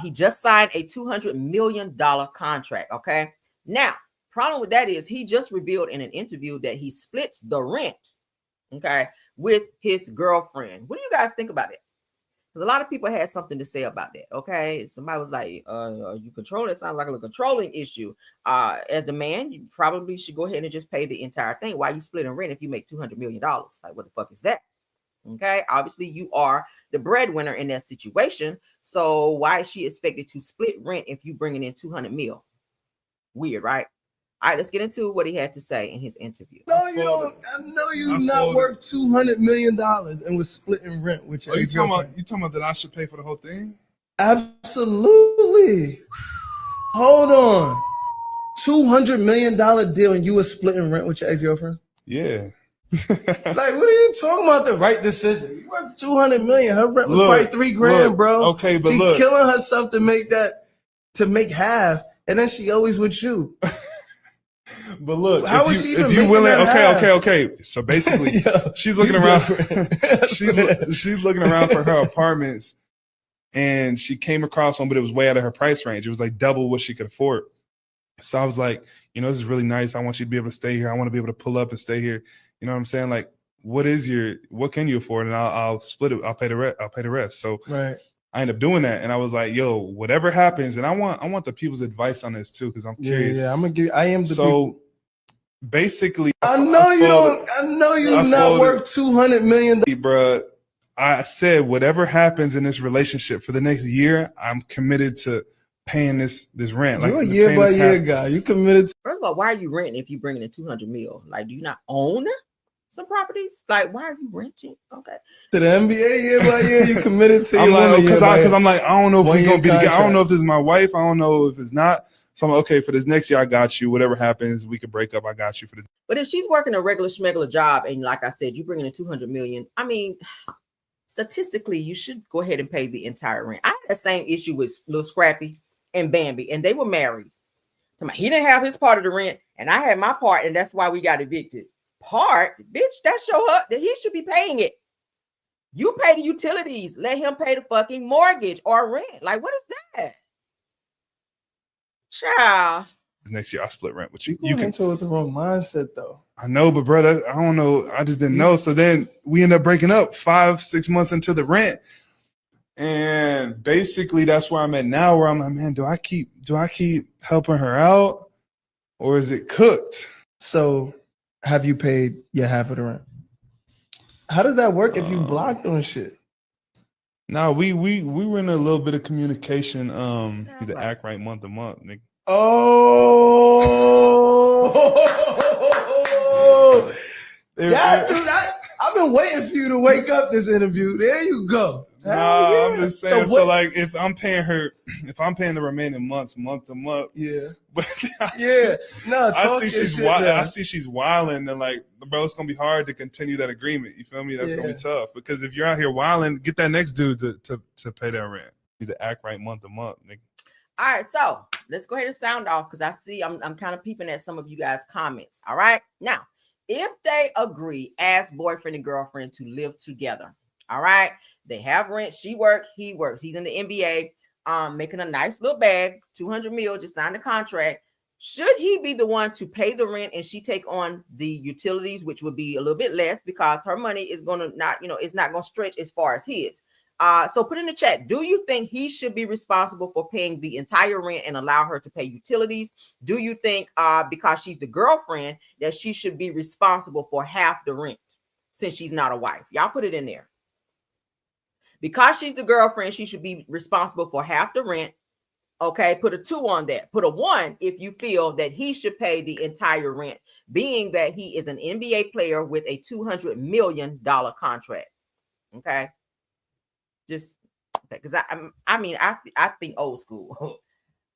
He just signed a $200 million contract. Okay, now problem with that is he just revealed in an interview that he splits the rent, okay, with his girlfriend. What do you guys think about it? Because a lot of people had something to say about that. Okay, somebody was like, "Are you controlling?" It sounds like a controlling issue. As the man, you probably should go ahead and just pay the entire thing. Why are you splitting rent if you make $200 million? Like, what the fuck is that? Okay, obviously you are the breadwinner in that situation. So why is she expected to split rent if you bringing in $200 million? Weird, right? All right, let's get into what he had to say in his interview. No, you don't. I know you're not worth $200 million and was splitting rent with your girlfriend. You talking about that I should pay for the whole thing? Absolutely. Hold on. $200 million deal and you were splitting rent with your ex-girlfriend? Yeah. Like, what are you talking about? The right decision. You worth $200 million. Her rent was probably $3,000, bro. Okay, but she's killing herself to make half, and then she always with you. But look, how is she even if you willing? that Okay. So basically, she's looking around. she's looking around for her apartments, and she came across one, but it was way out of her price range. It was like double what she could afford. So I was like, this is really nice. I want you to be able to stay here. I want to be able to pull up and stay here. You know what I'm saying? Like, what can you afford? And I'll split it. I'll pay the rest. So right. I ended up doing that, and I was like, "Yo, whatever happens," and I want the people's advice on this too, because I'm curious. Yeah, I'm gonna give. I am the. So basically, I know you don't. I know you're not worth $200 million, bro. I said, whatever happens in this relationship for the next year, I'm committed to paying this rent. You're a year by year guy. You committed to. First of all, why are you renting if you're bringing in 200 mil? Like, do you not own some properties? Like, why are you renting? Okay. To the NBA year by year, you committed to. I'm your like, because I'm like, I don't know if we're gonna be together. I don't know contract. if this is my wife. I don't know if it's not. So I'm like, okay, for this next year, I got you. Whatever happens, we could break up. I got you for this. But if she's working a regular schmegular job, and like I said, you bringing in 200 million, I mean, statistically, you should go ahead and pay the entire rent. I had the same issue with Lil Scrappy and Bambi, and they were married. He didn't have his part of the rent, and I had my part, and that's why we got evicted. Part, bitch, that show up that he should be paying it. You pay the utilities, let him pay the fucking mortgage or rent. Like, what is that? Child. Next year, I'll split rent with you. You can into it with the wrong mindset, though. I know, but bro, I don't know. I just didn't know. So then we end up breaking up 5-6 months into the rent. And basically that's where I'm at now, where I'm like, man, do I keep helping her out, or is it cooked? So have you paid your half of the rent? How does that work if you blocked on shit? No, we were in a little bit of communication, to act right month to month. Nigga. Oh, yeah, dude, I've been waiting for you to wake up this interview. There you go. Nah, I'm just saying. So like, if I'm paying the remaining months, month to month, yeah, but I see she's wilding, and like, bro, it's gonna be hard to continue that agreement. You feel me? That's gonna be tough, because if you're out here wilding, get that next dude to pay that rent. You need to act right month to month, nigga. All right, so let's go ahead and sound off, because I see I'm kind of peeping at some of you guys' comments. All right, now, if they agree as boyfriend and girlfriend to live together, all right, they have rent. She works, he works. He's in the NBA, making a nice little bag, 200 mil. Just signed the contract. Should he be the one to pay the rent and she take on the utilities, which would be a little bit less because her money is gonna not, it's not gonna stretch as far as his. So put in the chat, do you think he should be responsible for paying the entire rent and allow her to pay utilities? Do you think because she's the girlfriend that she should be responsible for half the rent since she's not a wife? Y'all put it in there. Because she's the girlfriend, she should be responsible for half the rent. Okay, put a 2 on that. Put a 1 if you feel that he should pay the entire rent, being that he is an NBA player with a $200 million contract. Okay. Just because I think old school.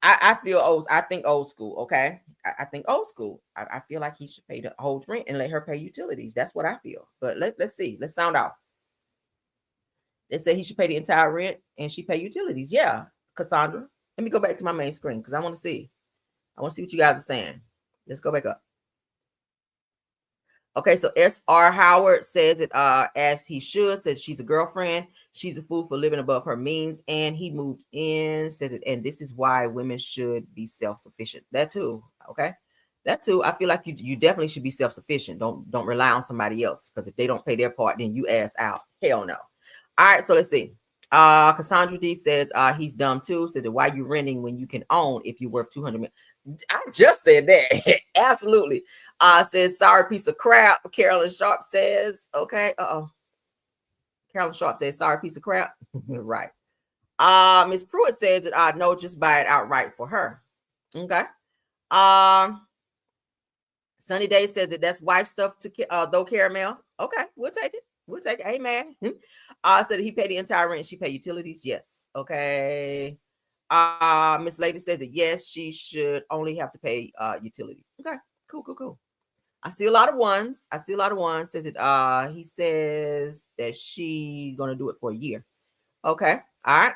I think old school. Okay. I think old school. I feel like he should pay the whole rent and let her pay utilities. That's what I feel. But let's see. Let's sound off. They say he should pay the entire rent and she pay utilities. Yeah, Cassandra. Let me go back to my main screen because I want to see. I want to see what you guys are saying. Let's go back up. Okay, so S.R. Howard says it as he should, says she's a girlfriend. She's a fool for living above her means. And he moved in, says it, and this is why women should be self-sufficient. That too, okay? That too, I feel like you definitely should be self-sufficient. Don't rely on somebody else, because if they don't pay their part, then you ass out. Hell no. All right, so let's see. Cassandra D says he's dumb too. Said, why you renting when you can own if you're worth 200 million? I just said that. Absolutely. Says sorry piece of crap. Carolyn Sharp says, okay. Carolyn Sharp says sorry piece of crap. Right. Miss Pruitt says that no, just buy it outright for her. Okay. Sunny Day says that that's wife stuff to though caramel. Okay, we'll take it. We'll take it. Amen. Said he paid the entire rent. She paid utilities. Yes. Okay. Miss Lady says that yes, she should only have to pay utility. Okay. Cool. I see a lot of ones. Says that he says that she gonna do it for a year. Okay. All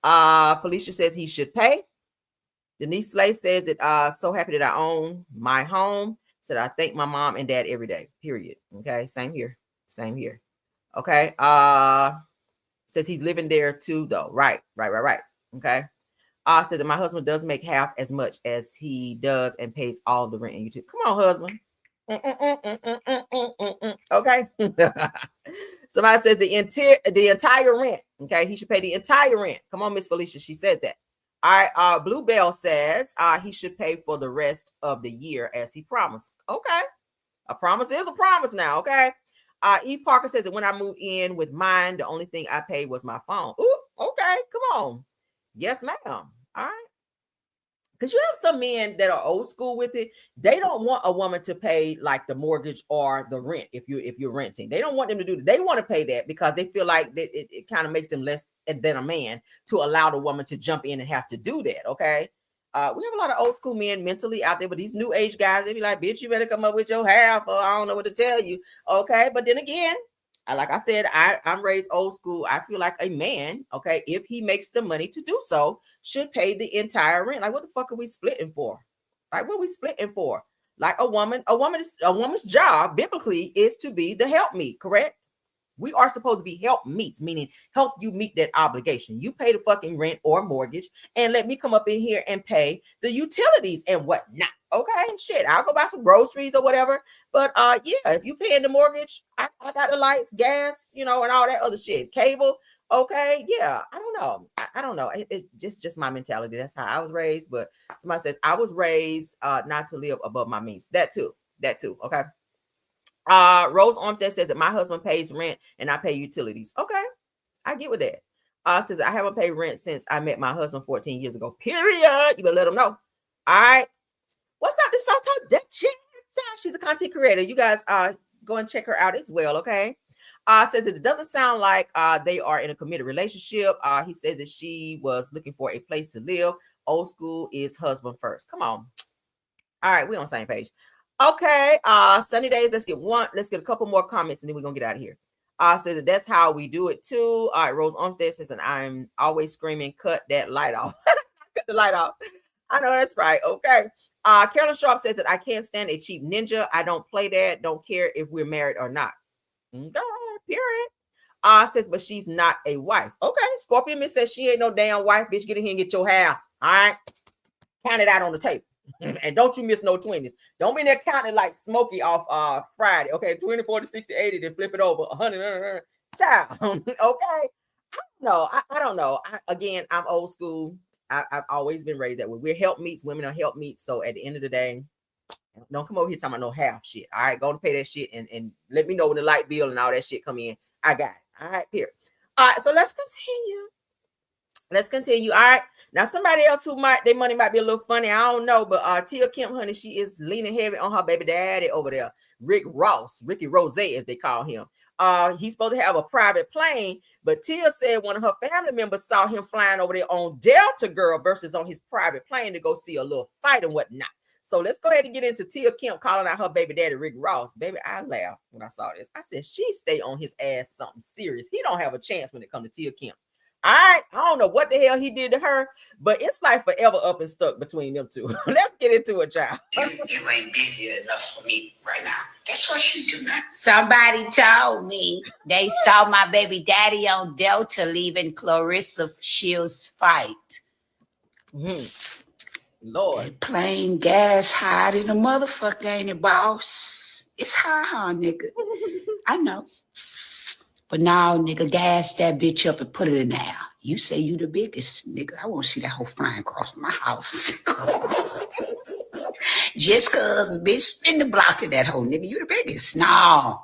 right. Felicia says he should pay. Denise Slay says that so happy that I own my home. Said I thank my mom and dad every day. Period. Okay. Same here. Okay. Says he's living there too, though. Right. Okay. Says that my husband does make half as much as he does and pays all the rent and utilities. Come on, husband. Okay. Somebody says the entire rent. Okay, he should pay the entire rent. Come on, Miss Felicia. She said that. All right. Bluebell says he should pay for the rest of the year as he promised. Okay. A promise is a promise now. Okay. E. Parker says that when I moved in with mine, the only thing I paid was my phone. Ooh, okay. Come on. Yes, ma'am. All right. Because you have some men that are old school with it. They don't want a woman to pay like the mortgage or the rent if you're renting. They don't want them to do that. They want to pay that because they feel like it kind of makes them less than a man to allow the woman to jump in and have to do that. Okay. We have a lot of old school men mentally out there, but these new age guys, they be like, bitch, you better come up with your half, or I don't know what to tell you. Okay. But then again, like I said, I'm raised old school. I feel like a man, okay, if he makes the money to do so, should pay the entire rent. Like, what the fuck are we splitting for? Like, what are we splitting for? Like a woman's job biblically is to be the helpmeet, correct? We are supposed to be helpmeets, meaning help you meet that obligation. You pay the fucking rent or mortgage, and let me come up in here and pay the utilities and whatnot. Okay, shit, I'll go buy some groceries or whatever. But yeah, if you paying the mortgage, I got the lights, gas, and all that other shit, cable. Okay, yeah, I don't know. I don't know. It's just my mentality. That's how I was raised. But somebody says I was raised not to live above my means. That too. Okay. Rose Armstead says that my husband pays rent and I pay utilities. Okay, I get with that. Says I haven't paid rent since I met my husband 14 years ago. Period. You better let him know. All right. What's up, this Salto Duchess? She's a content creator. You guys go and check her out as well. Okay. Says that it doesn't sound like they are in a committed relationship. He says that she was looking for a place to live. Old school is husband first. Come on. All right, we're on the same page. Okay, sunny days. Let's get a couple more comments and then we're gonna get out of here. Says that that's how we do it too. All right, Rose Olmsted says, and I'm always screaming, cut that light off. Cut the light off. I know that's right. Okay. Carolyn Sharp says that I can't stand a cheap ninja. I don't play that. Don't care if we're married or not. Okay, period. Says, but she's not a wife. Okay. Scorpion Miss says she ain't no damn wife. Bitch, get in here and get your half. All right. Count it out on the table. And don't you miss no 20s. Don't be there counting like Smokey off Friday. Okay, 20, 40, 60, 80, then flip it over 100. Child. Okay. I don't know. I'm old school. I've always been raised that way. We're helpmeets. Women are helpmeets. So at the end of the day, don't come over here talking about no half shit. All right, go to pay that shit and let me know when the light bill and all that shit come in. I got it. All right, period. All right, so let's continue. All right. Now, somebody else who their money might be a little funny. I don't know. But Tia Kim, honey, she is leaning heavy on her baby daddy over there. Ricky Rose, as they call him. He's supposed to have a private plane. But Tia said one of her family members saw him flying over there on Delta Girl versus on his private plane to go see a little fight and whatnot. So let's go ahead and get into Tia Kim calling out her baby daddy, Rick Ross. Baby, I laughed when I saw this. I said, she stay on his ass something serious. He don't have a chance when it comes to Tia Kim. All right, I don't know what the hell he did to her, but it's like forever up and stuck between them two. Let's get into it, child. You ain't busy enough for me right now. That's what you do now. Somebody told me they saw my baby daddy on Delta leaving Clarissa Shields' fight. Lord. That plain gas high than a motherfucker, ain't it, boss? It's high, nigga. I know. But now, nigga, gas that bitch up and put it in the air. You say you the biggest, nigga. I want to see that whole flying across my house. Just cause, bitch, spin the block of that whole nigga. You the biggest. No,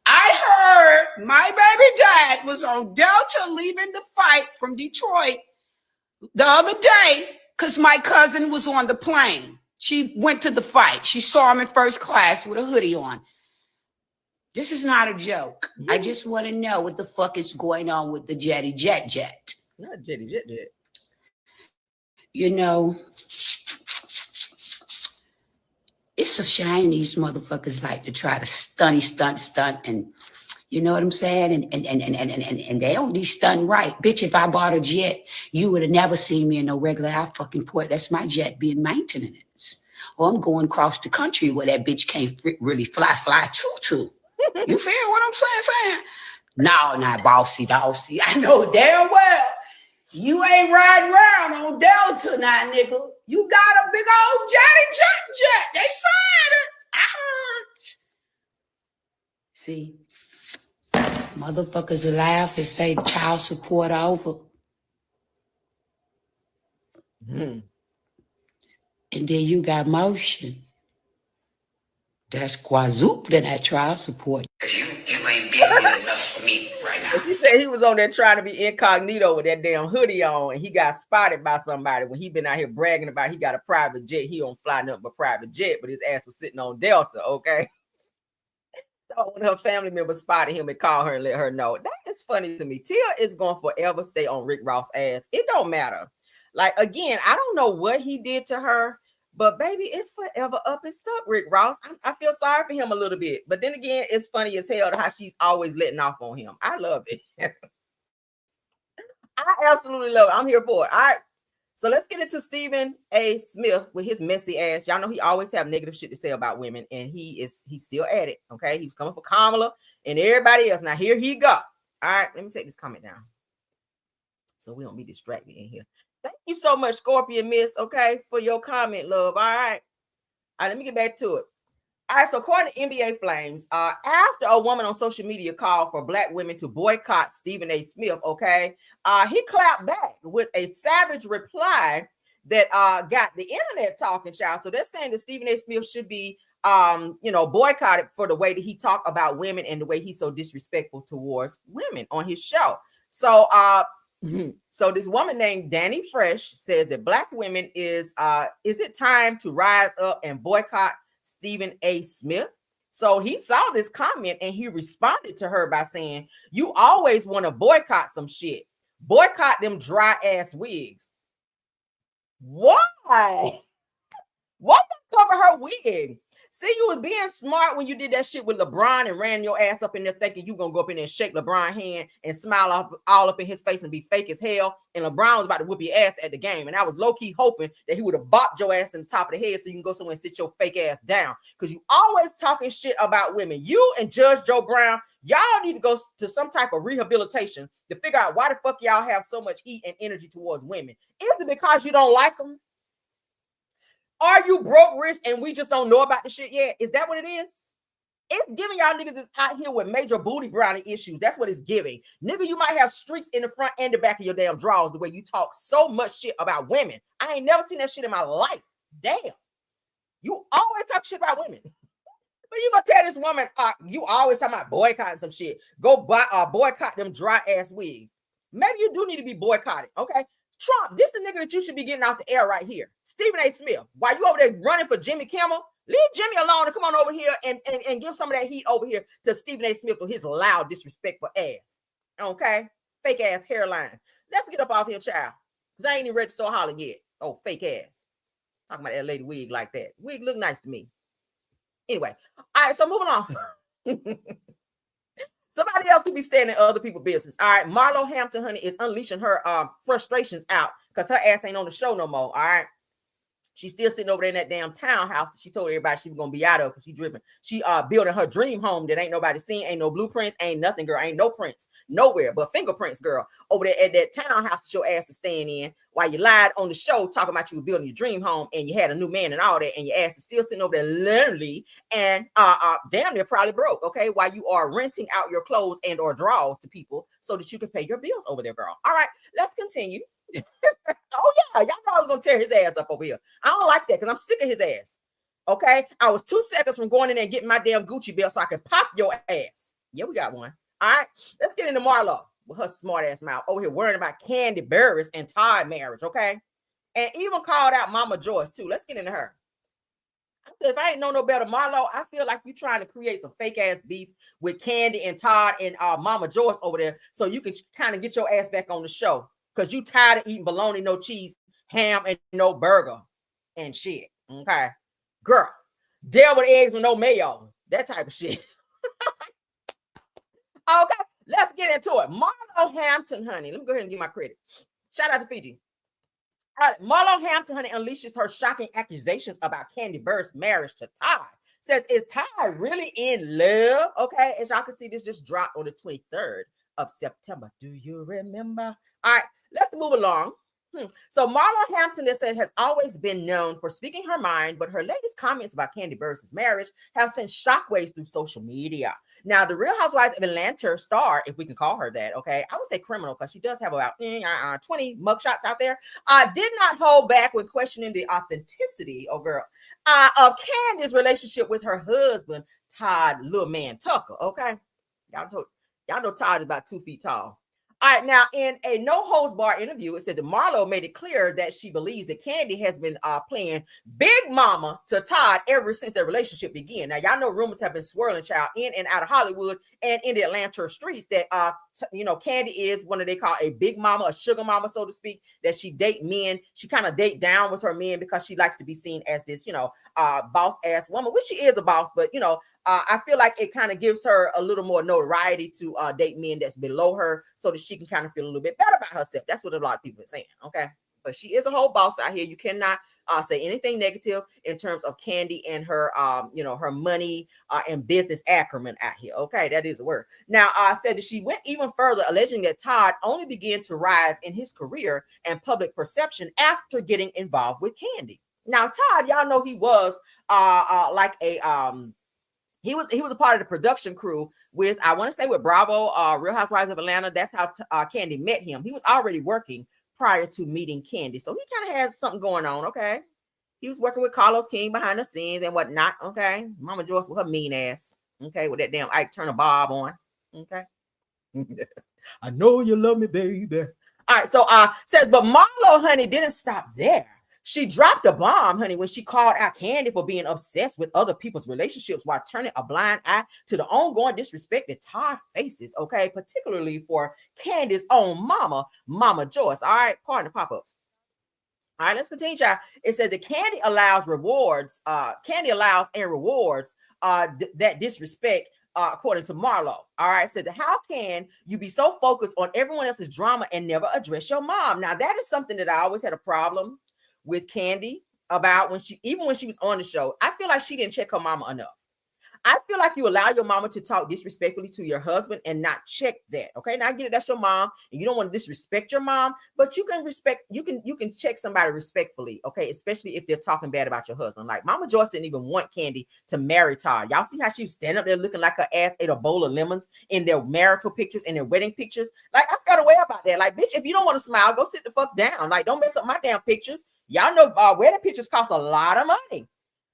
I heard my baby dad was on Delta leaving the fight from Detroit the other day because my cousin was on the plane. She went to the fight. She saw him in first class with a hoodie on. This is not a joke. I just want to know what the fuck is going on with the Jetty Jet. Not Jetty Jet. You know, it's a shame these motherfuckers like to try to stunt, and you know what I'm saying? And they only stunt right. Bitch, if I bought a jet, you would have never seen me in no regular half fucking port. That's my jet being maintenance. Or I'm going across the country where that bitch can't really fly to. You feel what I'm saying? No, not bossy. I know damn well you ain't riding around on Delta now, nigga. You got a big old jet. They said it. I See, motherfuckers laugh and say child support over. And then you got motion. That's quadrupling that child support. You ain't busy enough for me right now. She said he was on there trying to be incognito with that damn hoodie on, and he got spotted by somebody when he been out here bragging about he got a private jet. He don't fly nothing but private jet, but his ass was sitting on Delta, okay? So when her family members spotted him and called her and let her know. That is funny to me. Tia is going to forever stay on Rick Ross' ass. It don't matter. Like, again, I don't know what he did to her, but baby, it's forever up and stuck, Rick Ross. I feel sorry for him a little bit. But then again, it's funny as hell how she's always letting off on him. I love it. I absolutely love it. I'm here for it. All right. So let's get into Stephen A. Smith with his messy ass. Y'all know he always have negative shit to say about women, and he's still at it. Okay. He was coming for Kamala and everybody else. Now here he go. All right. Let me take this comment down so we don't be distracted in here. Thank you so much, Scorpion Miss, okay, for your comment, love. All right. All right, let me get back to it. All right, so according to NBA Flames, after a woman on social media called for Black women to boycott Stephen A. Smith, okay, he clapped back with a savage reply that got the internet talking, child. So they're saying that Stephen A. Smith should be, boycotted for the way that he talked about women and the way he's so disrespectful towards women on his show. So, so this woman named Danny Fresh says that Black women is it time to rise up and boycott Stephen A. Smith? So he saw this comment and he responded to her by saying, you always want to boycott some shit. Boycott them dry ass wigs. Why? Why not cover her wig? See, you was being smart when you did that shit with LeBron and ran your ass up in there thinking you gonna go up in there and shake LeBron's hand and smile all up in his face and be fake as hell. And LeBron was about to whoop your ass at the game. And I was low-key hoping that he would have bopped your ass in the top of the head so you can go somewhere and sit your fake ass down. Because you always talking shit about women. You and Judge Joe Brown, y'all need to go to some type of rehabilitation to figure out why the fuck y'all have so much heat and energy towards women. Is it because you don't like them? Are you broke wrist and we just don't know about the shit yet? Is that what it is? It's giving y'all niggas is out here with major booty brownie issues. That's what it's giving. Nigga, you might have streaks in the front and the back of your damn drawers the way you talk so much shit about women. I ain't never seen that shit in my life. Damn. You always talk shit about women. But you gonna tell this woman, you always talking about boycotting some shit. Go boycott them dry ass wigs. Maybe you do need to be boycotted, okay? Trump, this is the nigga that you should be getting off the air right here. Stephen A. Smith, while you over there running for Jimmy Kimmel, leave Jimmy alone and come on over here and give some of that heat over here to Stephen A. Smith with his loud, disrespectful ass. Okay? Fake ass hairline. Let's get up off here, child. Because I ain't even ready to start hollering yet. Oh, fake ass. Talking about that lady wig like that. Wig look nice to me. Anyway. All right, so moving on. Somebody else to be standing in other people's business. All right, Marlo Hampton, honey, is unleashing her frustrations out because her ass ain't on the show no more. All right. She's still sitting over there in that damn townhouse that she told everybody she was gonna be out of because she driven. She building her dream home that ain't nobody seen, ain't no blueprints, ain't nothing, girl, ain't no prints nowhere but fingerprints, girl, over there at that townhouse that your ass is staying in while you lied on the show talking about you were building your dream home and you had a new man and all that, and your ass is still sitting over there literally and damn near probably broke, okay, while you are renting out your clothes and or drawers to people so that you can pay your bills over there, girl. All right, let's continue. Oh yeah, y'all know I was gonna tear his ass up over here. I don't like that because I'm sick of his ass. Okay, I was 2 seconds from going in there and getting my damn Gucci belt so I could pop your ass. Yeah, we got one. All right, let's get into Marlo with her smart ass mouth over here worrying about Kandi Burruss and Todd marriage. Okay, and even called out Mama Joyce too. Let's get into her. I said, if I ain't know no better, Marlo, I feel like you're trying to create some fake ass beef with Kandi and Todd and Mama Joyce over there so you can kind of get your ass back on the show. Because you tired of eating bologna, no cheese, ham, and no burger and shit. Okay. Girl, deviled eggs with no mayo. That type of shit. Okay. Let's get into it. Marlo Hampton, honey. Let me go ahead and give my credit. Shout out to Fiji. All right. Marlo Hampton, honey, unleashes her shocking accusations about Kandi Burruss' marriage to Todd. Says, is Todd really in love? Okay. As y'all can see, this just dropped on the 23rd of September. Do you remember? All right. Let's move along. So Marlo Hampton, they said, has always been known for speaking her mind, but her latest comments about Kandi Burruss's marriage have sent shockwaves through social media. Now, the Real Housewives of Atlanta star, if we can call her that, okay, I would say criminal because she does have about 20 mugshots out there, did not hold back when questioning the authenticity of Kandi's relationship with her husband, Todd Little Man Tucker, okay? Y'all know Todd is about 2 feet tall. All right, now in a no-holds-barred interview, it said that Marlo made it clear that she believes that Kandi has been playing big mama to Todd ever since their relationship began. Now, y'all know rumors have been swirling, child, in and out of Hollywood and in the Atlanta streets that, Kandi is what they call a big mama, a sugar mama, so to speak, that she date men. She kind of date down with her men because she likes to be seen as this, boss-ass woman, which she is a boss, but, I feel like it kind of gives her a little more notoriety to date men that's below her so that she can kind of feel a little bit better about herself. That's what a lot of people are saying, okay? But she is a whole boss out here. You cannot say anything negative in terms of Kandi and her, her money and business acumen out here, okay? That is a word. Now, said that she went even further, alleging that Todd only began to rise in his career and public perception after getting involved with Kandi. Now, Todd, y'all know he was like a... He was a part of the production crew with, I want to say, with Bravo, Real Housewives of Atlanta. That's how Kandi met him. He was already working prior to meeting Kandi. So he kind of had something going on, okay? He was working with Carlos King behind the scenes and whatnot, okay? Mama Joyce with her mean ass, okay? With that damn Ike Turner bob on, okay? I know you love me, baby. All right, so says, but Marlo, honey, didn't stop there. She dropped a bomb, honey, when she called out Kandi for being obsessed with other people's relationships while turning a blind eye to the ongoing disrespect that Todd faces, okay? Particularly for Kandi's own Mama Joyce. All right, pardon the pop-ups. All right, let's continue, child. It says that Kandi allows and rewards that disrespect, according to Marlo. All right, said, how can you be so focused on everyone else's drama and never address your mom? Now, that is something that I always had a problem with Kandi about when she was on the show. I feel like she didn't check her mama enough. I feel like you allow your mama to talk disrespectfully to your husband and not check that. Okay, now I get it, that's your mom, and you don't want to disrespect your mom, but you can check somebody respectfully, okay, especially if they're talking bad about your husband. Like Mama Joyce didn't even want Kandi to marry Todd. Y'all see how she was standing up there looking like her ass ate a bowl of lemons in their marital pictures and their wedding pictures? Like, I felt a way about that. Like, bitch, if you don't want to smile, go sit the fuck down. Like, don't mess up my damn pictures. Y'all know wedding pictures cost a lot of money.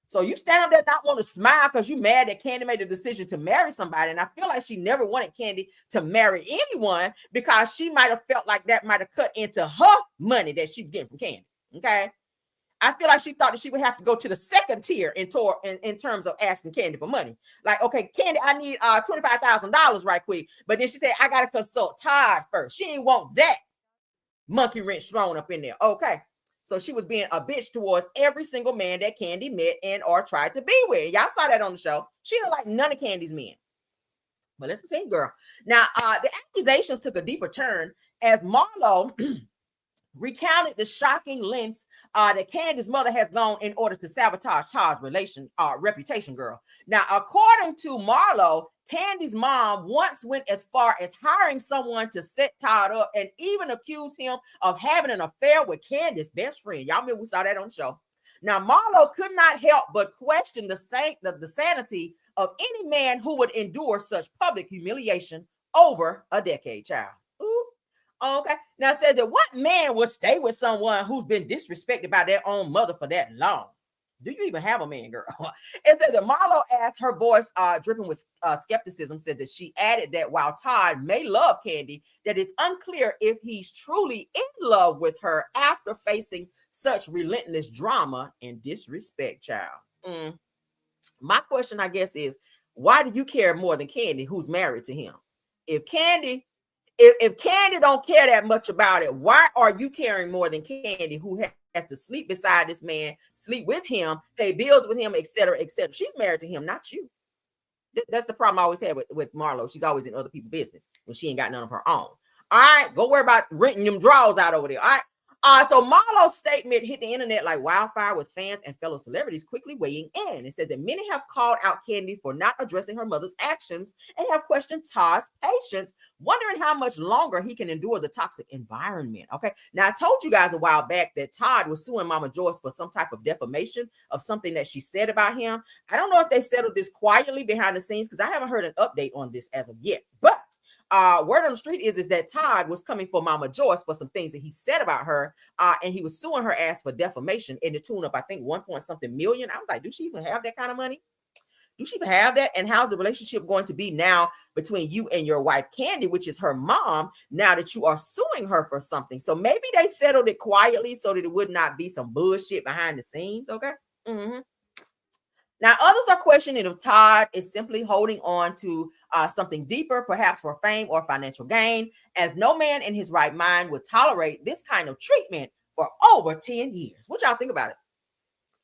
So you stand up there not want to smile because you mad that Kandi made the decision to marry somebody. And I feel like she never wanted Kandi to marry anyone because she might have felt like that might have cut into her money that she was getting from Kandi. Okay. I feel like she thought that she would have to go to the second tier in terms of asking Kandi for money. Like, okay, Kandi, I need $25,000 right quick. But then she said, I got to consult Todd first. She ain't want that monkey wrench thrown up in there. Okay. So she was being a bitch towards every single man that Kandi met and or tried to be with. Y'all saw that on the show. She didn't like none of Kandi's men. But let's continue, girl. Now, the accusations took a deeper turn as Marlo recounted the shocking lengths that Kandi's mother has gone in order to sabotage Todd's reputation, girl. Now, according to Marlo, Kandi's mom once went as far as hiring someone to set Todd up and even accused him of having an affair with Kandi's best friend. Y'all remember we saw that on the show. Now, Marlo could not help but question the sanity of any man who would endure such public humiliation over a decade, child. Ooh. Okay. Now, it says that what man would stay with someone who's been disrespected by their own mother for that long? Do you even have a man, girl? It says that Marlo asked, her voice dripping with skepticism, said that she added that while Todd may love Kandi, that it's unclear if he's truly in love with her after facing such relentless drama and disrespect, child. My question, I guess, is why do you care more than Kandi, who's married to him? If Kandi don't care that much about it, why are you caring more than Kandi, who has to sleep beside this man, sleep with him, pay bills with him, etc., etc.? She's married to him, not you. That's the problem I always had with Marlo. She's always in other people's business when she ain't got none of her own. All right, go worry about renting them drawers out over there. All right. So Marlo's statement hit the internet like wildfire, with fans and fellow celebrities quickly weighing in. It says that many have called out Kandi for not addressing her mother's actions and have questioned Todd's patience, wondering how much longer he can endure the toxic environment. Okay. Now, I told you guys a while back that Todd was suing Mama Joyce for some type of defamation of something that she said about him. I don't know if they settled this quietly behind the scenes, because I haven't heard an update on this as of yet. But word on the street is that Todd was coming for Mama Joyce for some things that he said about her, and he was suing her ass for defamation in the tune of, I think, 1.something million. I was like, do she even have that kind of money? Do she even have that? And how's the relationship going to be now between you and your wife, Kandi, which is her mom, now that you are suing her for something? So maybe they settled it quietly so that it would not be some bullshit behind the scenes, okay? Mm-hmm. Now, others are questioning if Todd is simply holding on to something deeper, perhaps for fame or financial gain, as no man in his right mind would tolerate this kind of treatment for over 10 years. What y'all think about it?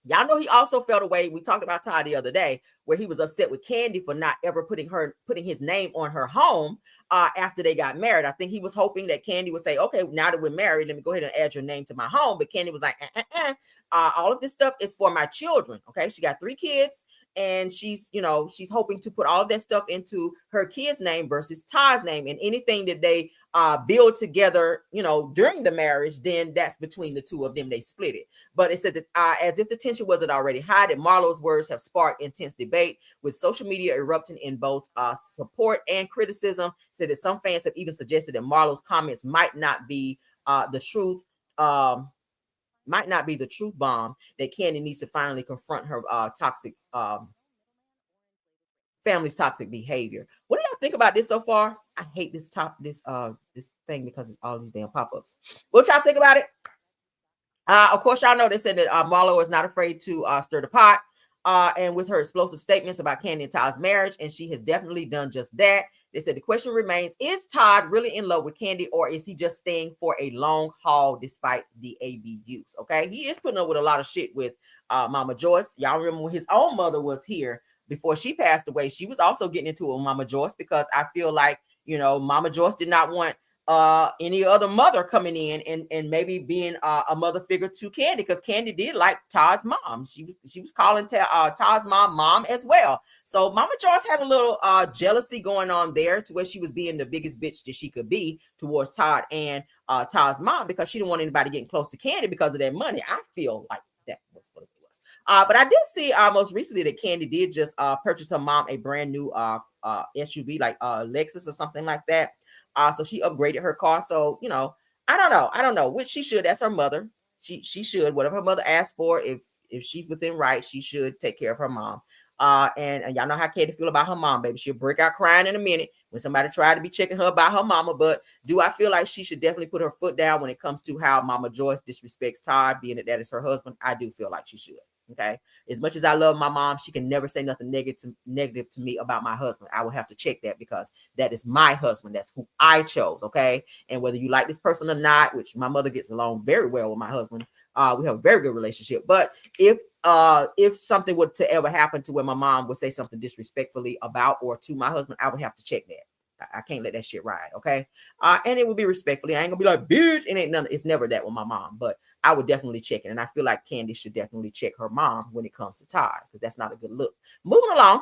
Y'all know he also felt away. We talked about Todd the other day, where he was upset with Kandi for not ever putting his name on her home after they got married. I think he was hoping that Kandi would say, okay, now that we're married, let me go ahead and add your name to my home. But Kandi was like, all of this stuff is for my children. Okay. She got 3 kids, and she's hoping to put all of that stuff into her kids' name versus Todd's name, and anything that they build together, during the marriage, then that's between the two of them. They split it. But it said that as if the tension wasn't already high, that Marlo's words have sparked intense debate, with social media erupting in both support and criticism. Said that some fans have even suggested that Marlo's comments might not be the truth. Might not be the truth bomb, that Kandi needs to finally confront her family's toxic behavior. What do y'all think about this so far? I hate this thing because it's all these damn pop-ups. What y'all think about it? Of course, y'all know they said that Marlo is not afraid to stir the pot, and with her explosive statements about Kandi and Todd's marriage, and she has definitely done just that. They said the question remains, is Todd really in love with Kandi, or is he just staying for a long haul despite the ABUs? Okay, he is putting up with a lot of shit with Mama Joyce. Y'all remember when his own mother was here before she passed away, she was also getting into it with Mama Joyce, because I feel like, Mama Joyce did not want any other mother coming in and maybe being a mother figure to Kandi, because Kandi did like Todd's mom. She was calling Todd's mom as well. So Mama Joyce had a little jealousy going on there, to where she was being the biggest bitch that she could be towards Todd and Todd's mom, because she didn't want anybody getting close to Kandi because of that money. I feel like that was what it was. But I did see most recently that Kandi did just purchase her mom a brand new SUV, like Lexus or something like that. So she upgraded her car. So, I don't know, which she should. That's her mother. She should, whatever her mother asked for, if she's within right, she should take care of her mom. And y'all know how Kandi feel about her mom, baby. She'll break out crying in a minute when somebody tried to be checking her about her mama. But do I feel like she should definitely put her foot down when it comes to how Mama Joyce disrespects Todd, being that is her husband? I do feel like she should. Okay. As much as I love my mom, she can never say nothing negative to me about my husband. I will have to check that, because that is my husband. That's who I chose. Okay. And whether you like this person or not, which my mother gets along very well with my husband, we have a very good relationship. But if something were to ever happen to where my mom would say something disrespectfully about or to my husband, I would have to check that. I can't let that shit ride. Okay. And it will be respectfully. I ain't gonna be like, bitch, it's never that with my mom, but I would definitely check it. And I feel like Kandi should definitely check her mom when it comes to Todd, because that's not a good look. Moving along.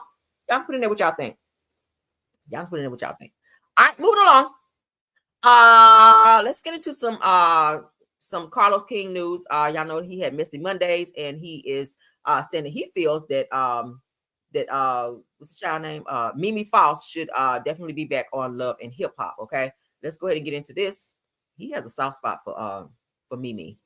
Y'all put in there what y'all think. All right, moving along. Let's get into some Carlos King news. Y'all know he had messy Mondays, and he is saying that he feels that what's the child name? Mimi Faust should definitely be back on Love and Hip Hop. Okay, let's go ahead and get into this. He has a soft spot for Mimi.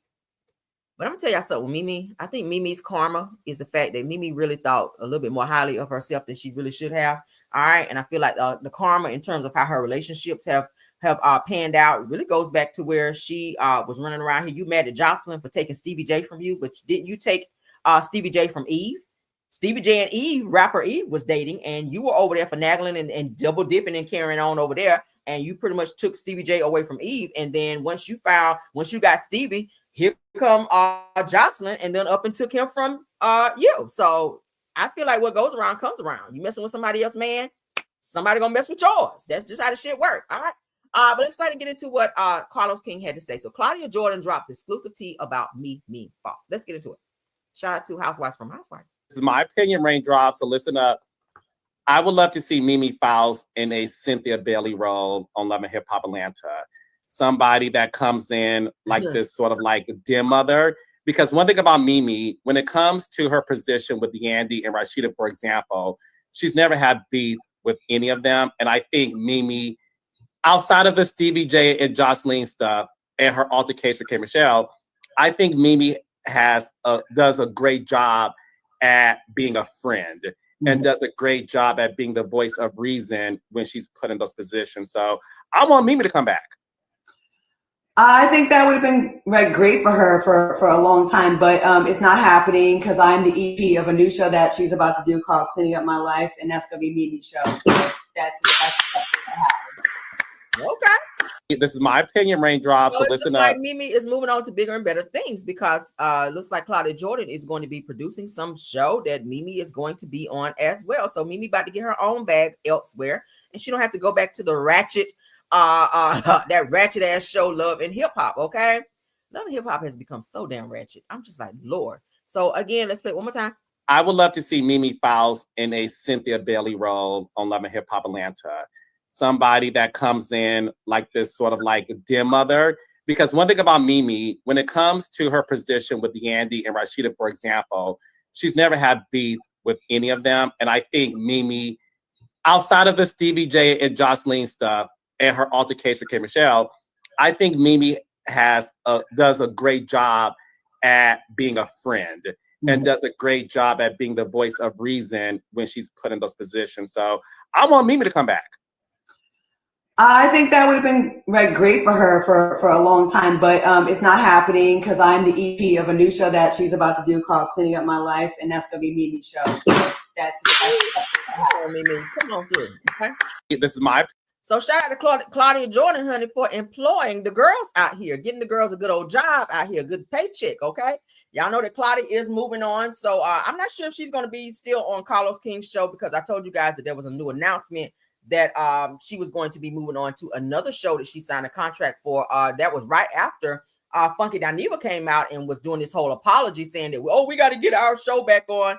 But I'm gonna tell y'all something, Mimi. I think Mimi's karma is the fact that Mimi really thought a little bit more highly of herself than she really should have. All right, and I feel like the karma in terms of how her relationships have panned out really goes back to where she was running around here. You mad at Jocelyn for taking Stevie J from you, but didn't you take Stevie J from Eve? Stevie J and Eve, rapper Eve, was dating, and you were over there finagling and double dipping and carrying on over there, and you pretty much took Stevie J away from Eve. And then once you got Stevie, here come Jocelyn, and then up and took him from you. So I feel like what goes around comes around. You messing with somebody else, man, somebody gonna mess with yours. That's just how the shit work. All right. But let's go ahead and get into what Carlos King had to say. So Claudia Jordan drops exclusive tea about me, false. Let's get into it. Shout out to Housewives from Housewives. This is my opinion, raindrops. So listen up. I would love to see Mimi Faust in a Cynthia Bailey role on Love and Hip Hop Atlanta. Somebody that comes in like this sort of like dim mother. Because one thing about Mimi, when it comes to her position with Yandy and Rashida, for example, she's never had beef with any of them. And I think Mimi, outside of the Stevie J and Jocelyn stuff and her altercation with K. Michelle, I think Mimi does a great job at being a friend and does a great job at being the voice of reason when she's put in those positions. So I want Mimi to come back. I think that would have been great for her for a long time, but it's not happening because I'm the EP of a new show that she's about to do called Cleaning Up My Life, and that's going to be Mimi's show. That's Okay. This is my opinion, raindrops. So listen up. Like Mimi is moving on to bigger and better things because looks like Claudia Jordan is going to be producing some show that Mimi is going to be on as well. So Mimi about to get her own bag elsewhere, and she don't have to go back to the ratchet, that ratchet ass show Love and Hip Hop. Okay, Love and Hip Hop has become so damn ratchet. I'm just like, Lord. So again, let's play it one more time. I would love to see Mimi Faust in a Cynthia Bailey role on Love and Hip Hop Atlanta. Somebody that comes in like this sort of like dim mother. Because one thing about Mimi, when it comes to her position with Yandy and Rashida, for example, she's never had beef with any of them. And I think Mimi, outside of the Stevie J and Jocelyn stuff and her altercation with K. Michelle, I think Mimi does a great job at being a friend and does a great job at being the voice of reason when she's put in those positions. So I want Mimi to come back. I think that would have been great for her for a long time, but it's not happening because I'm the EP of a new show that she's about to do called Cleaning Up My Life, and that's going to be Mimi's show. That's Mimi. Come on through. Okay. This is my. So shout out to Claudia Jordan, honey, for employing the girls out here, getting the girls a good old job out here, good paycheck. Okay. Y'all know that Claudia is moving on. So I'm not sure if she's going to be still on Carlos King's show because I told you guys that there was a new announcement that she was going to be moving on to another show that she signed a contract for. That was right after Funky Dineva came out and was doing this whole apology saying that, we got to get our show back on.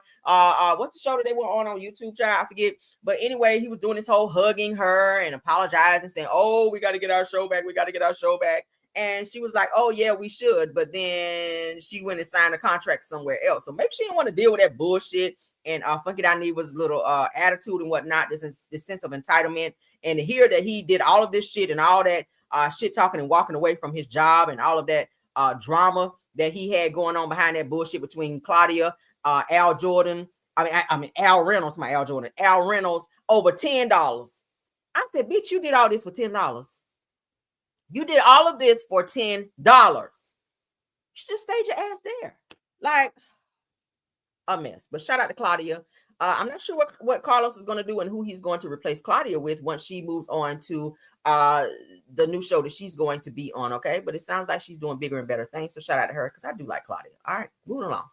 What's the show that they were on YouTube, child? I forget. But anyway, he was doing this whole hugging her and apologizing, saying, we got to get our show back. We got to get our show back. And she was like, yeah, we should. But then she went and signed a contract somewhere else. So maybe she didn't want to deal with that bullshit. And Funky Dineva's little attitude and whatnot, this sense of entitlement. And to hear that he did all of this shit and all that shit talking and walking away from his job and all of that drama that he had going on behind that bullshit between Claudia, Al Jordan, Al Reynolds, Al Reynolds, over $10. I said, bitch, you did all this for $10. You did all of this for $10. You just stayed your ass there. Like, a mess. But shout out to Claudia. I'm not sure what Carlos is going to do and who he's going to replace Claudia with once she moves on to the new show that she's going to be on. Okay. But it sounds like she's doing bigger and better things. So shout out to her because I do like Claudia. All right. Moving along.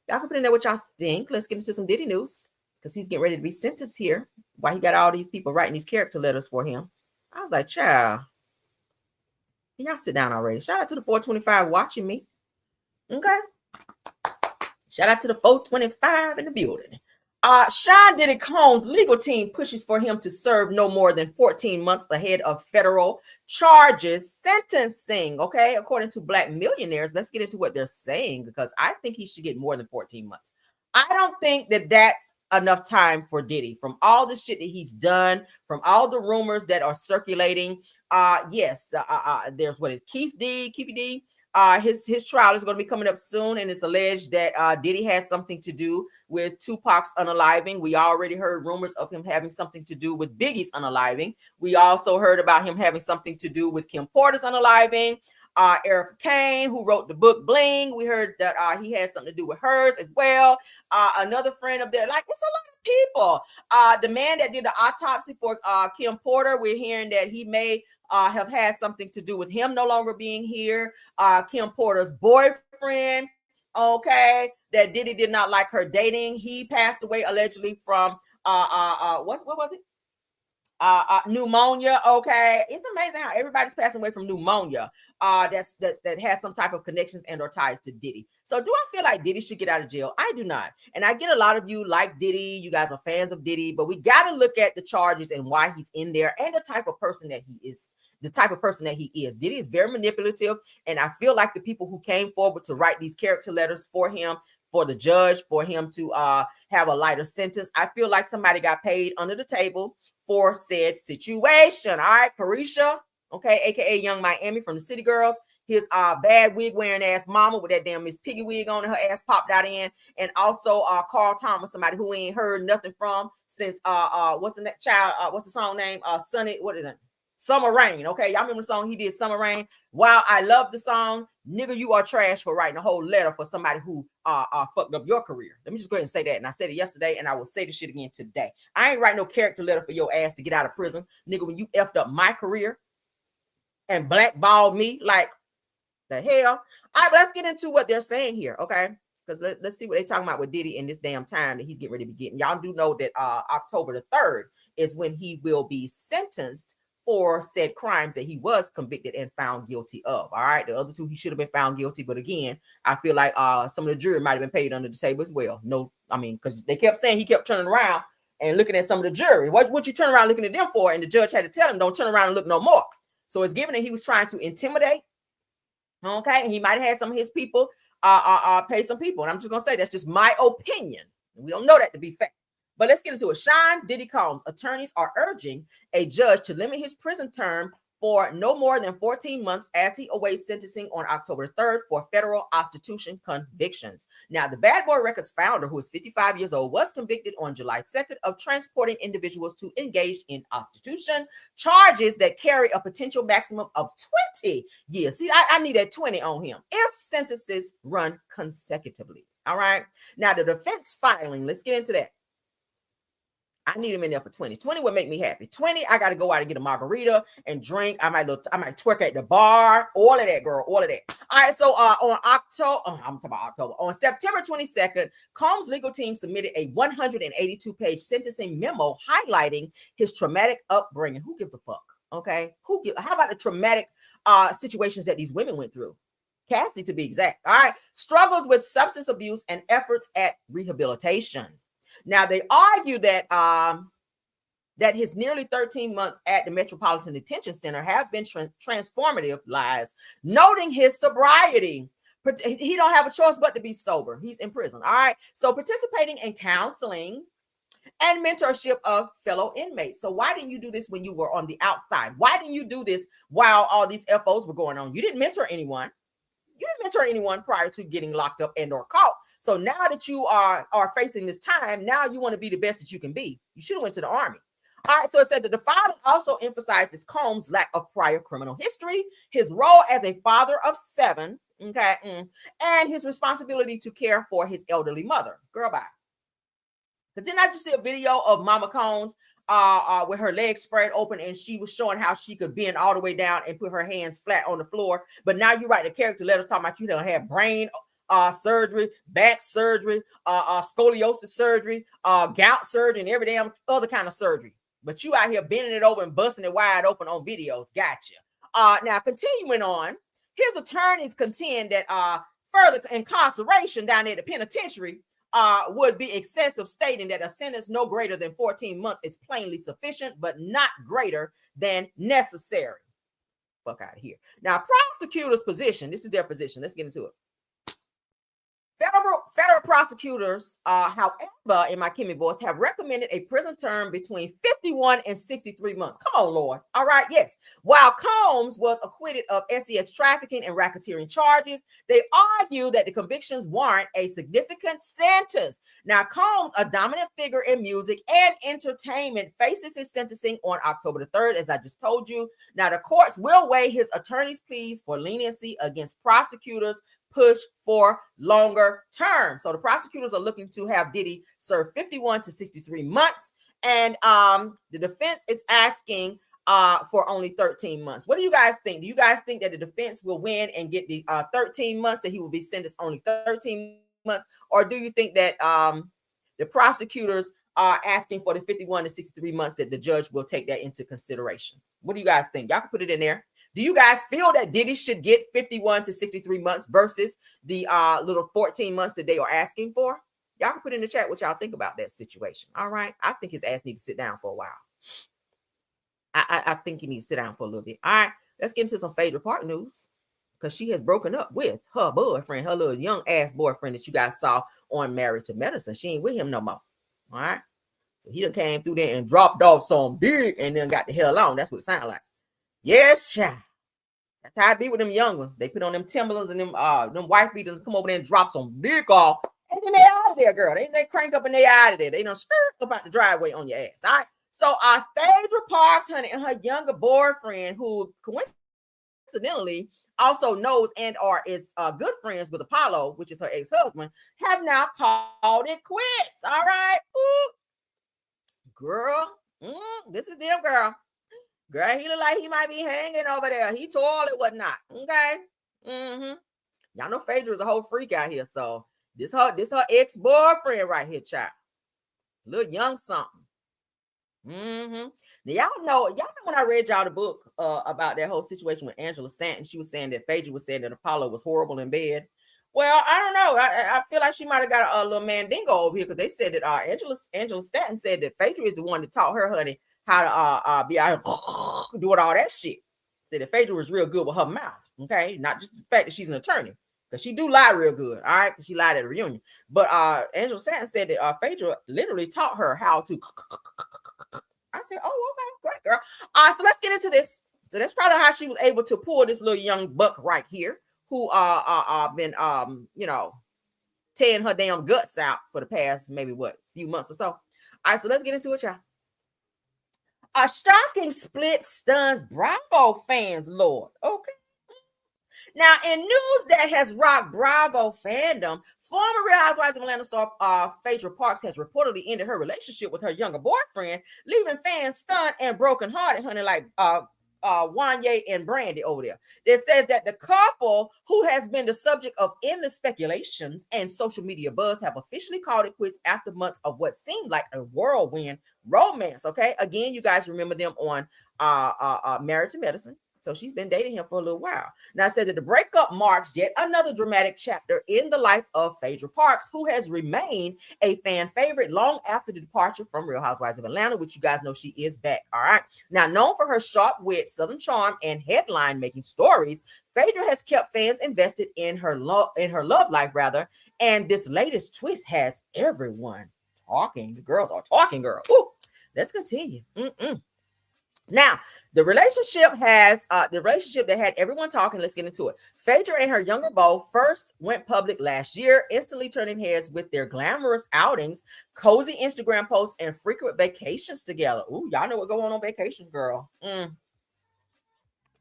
Y'all can put in there what y'all think. Let's get into some Diddy news because he's getting ready to be sentenced here. Why he got all these people writing these character letters for him. I was like, child, y'all sit down already. Shout out to the 425 watching me. Okay. Shout out to the 425 in the building. Sean Diddy Combs' legal team pushes for him to serve no more than 14 months ahead of federal charges sentencing. Okay, according to Black Millionaires, let's get into what they're saying because I think he should get more than 14 months. I don't think that that's enough time for Diddy from all the shit that he's done, from all the rumors that are circulating. Yes, there's Keefe D. His trial is going to be coming up soon, and it's alleged that Diddy has something to do with Tupac's unaliving. We already heard rumors of him having something to do with Biggie's unaliving. We also heard about him having something to do with Kim Porter's unaliving. Erica Kane, who wrote the book Bling, we heard that he had something to do with hers as well. Another friend of theirs, like it's a lot of people. The man that did the autopsy for Kim Porter, we're hearing that he may have had something to do with him no longer being here. Kim Porter's boyfriend, okay, that Diddy did not like her dating. He passed away allegedly from what was it? Pneumonia. Okay, it's amazing how everybody's passing away from pneumonia. That has some type of connections and or ties to Diddy. So do I feel like Diddy should get out of jail? I do not. And I get a lot of you like Diddy. You guys are fans of Diddy, but we got to look at the charges and why he's in there and the type of person that he is. Diddy is very manipulative, and I feel like the people who came forward to write these character letters for him, for the judge, for him to have a lighter sentence, I feel like somebody got paid under the table for said situation. All right, Carisha, okay, aka Young Miami from the City Girls, his bad wig wearing ass mama with that damn Miss Piggy wig on and her ass popped out in, and also Carl Thomas, somebody who ain't heard nothing from since what's the song name? Sunny, what is it? Summer Rain. Okay, y'all remember the song he did, Summer Rain? While I love the song, nigga, you are trash for writing a whole letter for somebody who fucked up your career. Let me just go ahead and say that. And I said it yesterday, and I will say the shit again today. I ain't writing no character letter for your ass to get out of prison, nigga. When you effed up my career and blackballed me, like the hell. All right, but let's get into what they're saying here, okay? Because let's see what they're talking about with Diddy in this damn time that he's getting ready to be getting. Y'all do know that October the 3rd is when he will be sentenced for said crimes that he was convicted and found guilty of. All right, the other two he should have been found guilty, but again, I feel like some of the jury might have been paid under the table as well. No, I mean, because they kept saying he kept turning around and looking at some of the jury. What you turn around looking at them for? And the judge had to tell him, don't turn around and look no more. So it's given that he was trying to intimidate. Okay, and he might have had some of his people pay some people. And I'm just gonna say that's just my opinion. We don't know that to be fact. But let's get into it. Sean Diddy Combs attorneys are urging a judge to limit his prison term for no more than 14 months as he awaits sentencing on October 3rd for federal prostitution convictions. Now, the Bad Boy Records founder, who is 55 years old, was convicted on July 2nd of transporting individuals to engage in prostitution, charges that carry a potential maximum of 20 years. See, I need that 20 on him if sentences run consecutively. All right. Now, the defense filing, let's get into that. I need him in there for 20. 20 would make me happy. 20, I got to go out and get a margarita and drink. I might twerk at the bar. All of that, girl. All of that. All right. So on September 22nd, Combs' legal team submitted a 182-page sentencing memo highlighting his traumatic upbringing. Who gives a fuck? Okay. How about the traumatic situations that these women went through? Cassie, to be exact. All right. Struggles with substance abuse and efforts at rehabilitation. Now, they argue that that his nearly 13 months at the Metropolitan Detention Center have been transformative lives, noting his sobriety. He don't have a choice but to be sober. He's in prison. All right. So participating in counseling and mentorship of fellow inmates. So why didn't you do this when you were on the outside? Why didn't you do this while all these FOs were going on? You didn't mentor anyone. You didn't mentor anyone prior to getting locked up and or caught. So now that you are facing this time, now you want to be the best that you can be. You should have went to the Army. All right, so it said that the filing also emphasizes Combs' lack of prior criminal history, his role as a father of 7, okay, and his responsibility to care for his elderly mother. Girl, bye. But didn't I just see a video of Mama Combs with her legs spread open, and she was showing how she could bend all the way down and put her hands flat on the floor? But now you write a character letter talking about you don't have brain surgery, back surgery, scoliosis surgery, gout surgery, and every damn other kind of surgery. But you out here bending it over and busting it wide open on videos. Gotcha. Now, continuing on, his attorneys contend that further incarceration down at the penitentiary would be excessive, stating that a sentence no greater than 14 months is plainly sufficient, but not greater than necessary. Fuck out of here. Now, prosecutors' position, this is their position. Let's get into it. Federal prosecutors, however, in my Kimmel voice, have recommended a prison term between 51 and 63 months. Come on, Lord. All right, yes. While Combs was acquitted of sex trafficking and racketeering charges, they argue that the convictions warrant a significant sentence. Now, Combs, a dominant figure in music and entertainment, faces his sentencing on October the 3rd, as I just told you. Now, the courts will weigh his attorney's pleas for leniency against prosecutors' push for longer term. So the prosecutors are looking to have Diddy serve 51 to 63 months. And the defense is asking for only 13 months. What do you guys think? Do you guys think that the defense will win and get the 13 months, that he will be sentenced only 13 months? Or do you think that the prosecutors are asking for the 51 to 63 months, that the judge will take that into consideration. What do you guys think? Y'all can put it in there. Do you guys feel that Diddy should get 51 to 63 months versus the little 14 months that they are asking for? Y'all can put in the chat what y'all think about that situation. All right. I think his ass needs to sit down for a while. I think he needs to sit down for a little bit. All right. Let's get into some Phaedra Parks news, because she has broken up with her boyfriend, her little young ass boyfriend that you guys saw on Married to Medicine. She ain't with him no more. All right. So he done came through there and dropped off some big and then got the hell on. That's what it sounded like. Yes, child. That's how I be with them young ones. They put on them Timberlands and them wife beaters, come over there and drop some dick off, and then they out of there, girl. They crank up and they out of there. They don't skirt about the driveway on your ass. All right. So Phaedra Parks, honey, and her younger boyfriend, who coincidentally also knows and or is good friends with Apollo, which is her ex-husband, have now called it quits. All right. Ooh. Girl, this is them, girl. Girl, he look like he might be hanging over there. He tall and whatnot. Okay. Y'all know Phaedra is a whole freak out here. So this her ex-boyfriend right here, child. Little young something. Now y'all know when I read y'all the book about that whole situation with Angela Stanton, she was saying that Phaedra was saying that Apollo was horrible in bed. Well, I don't know. I feel like she might have got a little mandingo over here, because they said that Angela Stanton said that Phaedra is the one that taught her, honey, how to be out here doing all that shit. Said that Phaedra was real good with her mouth. Okay, not just the fact that she's an attorney, because she do lie real good. All right, because she lied at a reunion. But Angela Stanton said that Phaedra literally taught her how to. I said, oh, okay, great, girl. So let's get into this. So that's probably how she was able to pull this little young buck right here, who been tearing her damn guts out for the past maybe few months or so. All right, so let's get into it, y'all. A shocking split stuns Bravo fans, Lord. Okay. Now, in news that has rocked Bravo fandom, former Real Housewives of Atlanta star Phaedra Parks has reportedly ended her relationship with her younger boyfriend, leaving fans stunned and brokenhearted, honey, like Wanye and Brandy over there. That says that the couple, who has been the subject of endless speculations and social media buzz, have officially called it quits after months of what seemed like a whirlwind romance. Okay, again, you guys remember them on Married to Medicine. So she's been dating him for a little while. Now, it says that the breakup marks yet another dramatic chapter in the life of Phaedra Parks, who has remained a fan favorite long after the departure from Real Housewives of Atlanta, which you guys know she is back. All right. Now, known for her sharp wit, southern charm, and headline-making stories, Phaedra has kept fans invested in her love life, rather. And this latest twist has everyone talking. The girls are talking, girl. Ooh, let's continue. Now, the relationship that had everyone talking. Let's get into it. Phaedra and her younger beau first went public last year, instantly turning heads with their glamorous outings, cozy Instagram posts, and frequent vacations together. Ooh, y'all know what going on vacations, girl.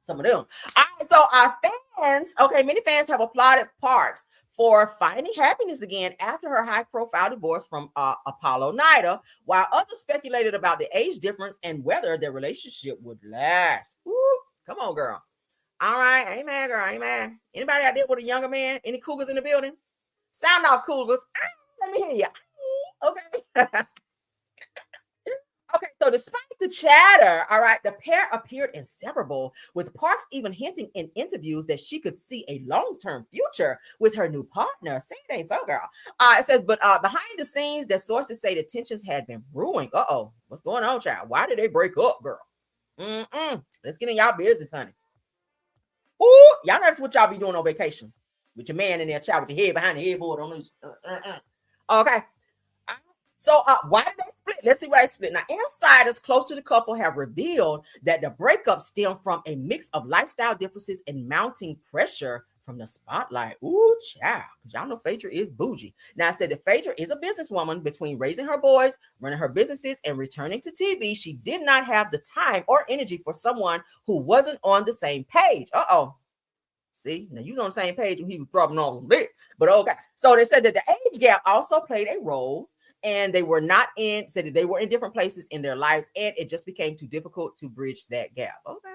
Some of them. All right, so our fans, many fans have applauded Parks for finding happiness again after her high-profile divorce from Apollo Nida, while others speculated about the age difference and whether their relationship would last. Ooh, come on, girl. All right, amen, girl, amen. Anybody out there with a younger man? Any cougars in the building? Sound off, cougars. Let me hear you. Okay. Okay, so despite the chatter, all right, the pair appeared inseparable, with Parks even hinting in interviews that she could see a long-term future with her new partner. Say it ain't so, girl. It says, but behind the scenes, that sources say the tensions had been brewing. What's going on, child? Why did they break up, girl? Let's get in y'all business, honey. Ooh, y'all know that's what y'all be doing on vacation with your man in there, child, with your head behind the headboard on this. Okay. So why did they split? Let's see why they split. Now, insiders close to the couple have revealed that the breakup stemmed from a mix of lifestyle differences and mounting pressure from the spotlight. Ooh, child. Because y'all know Phaedra is bougie. Now, I said that Phaedra is a businesswoman. Between raising her boys, running her businesses, and returning to TV, she did not have the time or energy for someone who wasn't on the same page. See, now you was on the same page when he was dropping on there. But okay. So they said that the age gap also played a role. And they were said that they were in different places in their lives, and it just became too difficult to bridge that gap. Okay.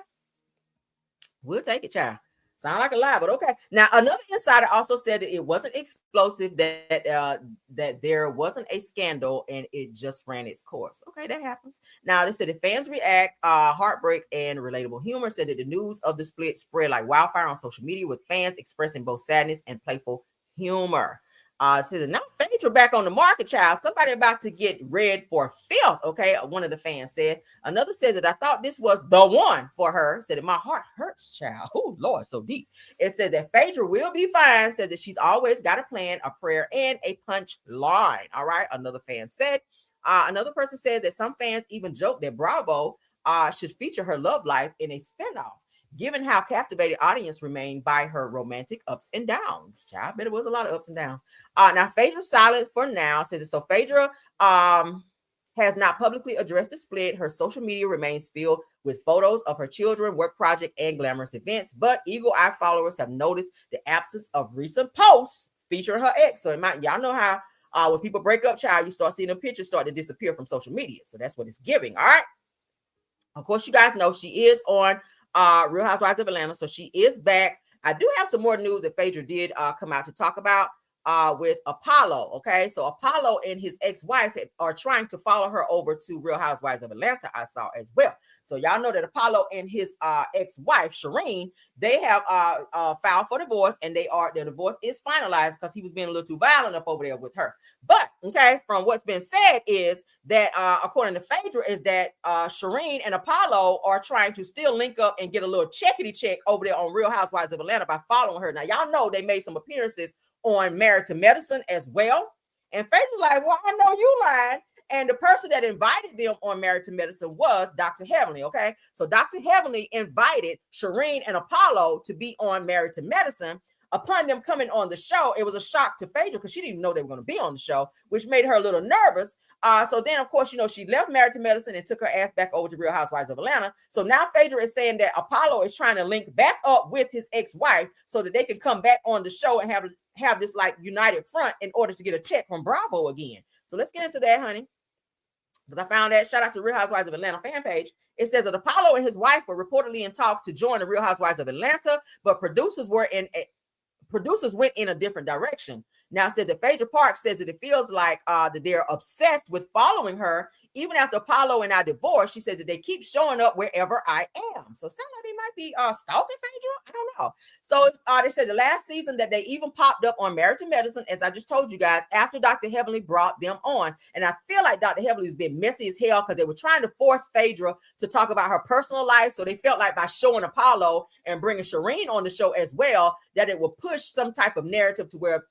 We'll take it, child. Sound like a lie, but okay. Now, another insider also said that it wasn't explosive, that there wasn't a scandal, and it just ran its course. Okay, that happens. Now, they said if fans react, heartbreak and relatable humor, said that the news of the split spread like wildfire on social media, with fans expressing both sadness and playful humor. Says now Phaedra back on the market, child. Somebody about to get red for filth. Okay, one of the fans said. Another said that I thought this was the one for her. Said that my heart hurts, child. Oh Lord, so deep. It said that Phaedra will be fine. Said that she's always got a plan, a prayer, and a punch line. All right. Another fan said. Another person said that some fans even joked that Bravo should feature her love life in a spinoff, given how captivated audience remained by her romantic ups and downs. I bet it was a lot of ups and downs. Now, Phaedra's silent for now. Says it. So Phaedra has not publicly addressed the split. Her social media remains filled with photos of her children, work project, and glamorous events. But eagle-eye followers have noticed the absence of recent posts featuring her ex. So y'all know how when people break up, child, you start seeing the pictures start to disappear from social media. So that's what it's giving. All right. Of course, you guys know she is on Real Housewives of Atlanta, so she is back. I do have some more news that Phaedra did come out to talk about with Apollo. Okay, so Apollo and his ex-wife are trying to follow her over to Real Housewives of Atlanta. I saw as well. So y'all know that Apollo and his ex-wife Shireen, they have filed for divorce, and their divorce is finalized because he was being a little too violent up over there with her. But okay, from what's been said is that according to Phaedra, is that Shireen and Apollo are trying to still link up and get a little checkity check over there on Real Housewives of Atlanta by following her. Now y'all know they made some appearances on Married to Medicine as well. And Phaedra's like, well, I know you lied. And the person that invited them on Married to Medicine was Dr. Heavenly, okay? So Dr. Heavenly invited Shireen and Apollo to be on Married to Medicine. Upon them coming on the show, it was a shock to Phaedra because she didn't even know they were going to be on the show, which made her a little nervous. So then, of course, she left Married to Medicine and took her ass back over to Real Housewives of Atlanta. So now Phaedra is saying that Apollo is trying to link back up with his ex-wife so that they can come back on the show and have this like united front in order to get a check from Bravo again. So let's get into that, honey. Because I found that, shout out to Real Housewives of Atlanta fan page. It says that Apollo and his wife were reportedly in talks to join the Real Housewives of Atlanta, but producers went in a different direction. Now, said that Phaedra Parks says that it feels like that they're obsessed with following her. Even after Apollo and I divorced, she said that they keep showing up wherever I am. So it sounds like they might be stalking Phaedra. I don't know. So they said the last season that they even popped up on Married to Medicine, as I just told you guys, after Dr. Heavenly brought them on. And I feel like Dr. Heavenly has been messy as hell because they were trying to force Phaedra to talk about her personal life. So they felt like by showing Apollo and bringing Shireen on the show as well, that it would push some type of narrative to where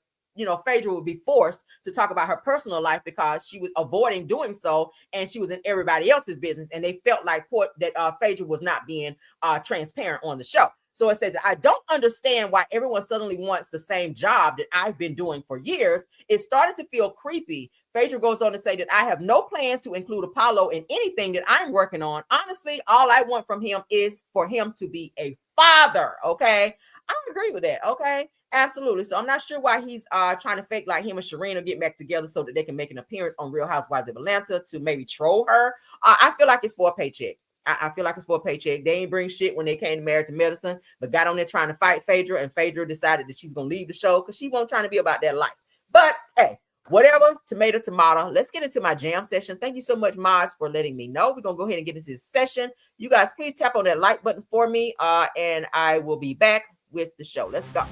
Phaedra would be forced to talk about her personal life because she was avoiding doing so, and she was in everybody else's business, and they felt like that Phaedra was not being transparent on the show. So it said that I don't understand why everyone suddenly wants the same job that I've been doing for years. It started to feel creepy. Phaedra goes on to say that I have no plans to include Apollo in anything that I'm working on. Honestly, all I want from him is for him to be a father. Okay, I agree with that. Okay. Absolutely. So I'm not sure why he's trying to fake like him and Shireen are getting back together so that they can make an appearance on Real Housewives of Atlanta to maybe troll her. I feel like it's for a paycheck. I feel like it's for a paycheck. They ain't bring shit when they came to Married to Medicine, but got on there trying to fight Phaedra, and Phaedra decided that she was going to leave the show because she wasn't trying to be about that life. But hey, whatever, tomato, tomato. Let's get into my jam session. Thank you so much, mods, for letting me know. We're going to go ahead and get into this session. You guys, please tap on that like button for me, and I will be back with the show. Let's go.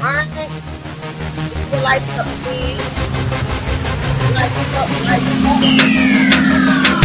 All right. Keep the lights up, please. Lights up, lights up.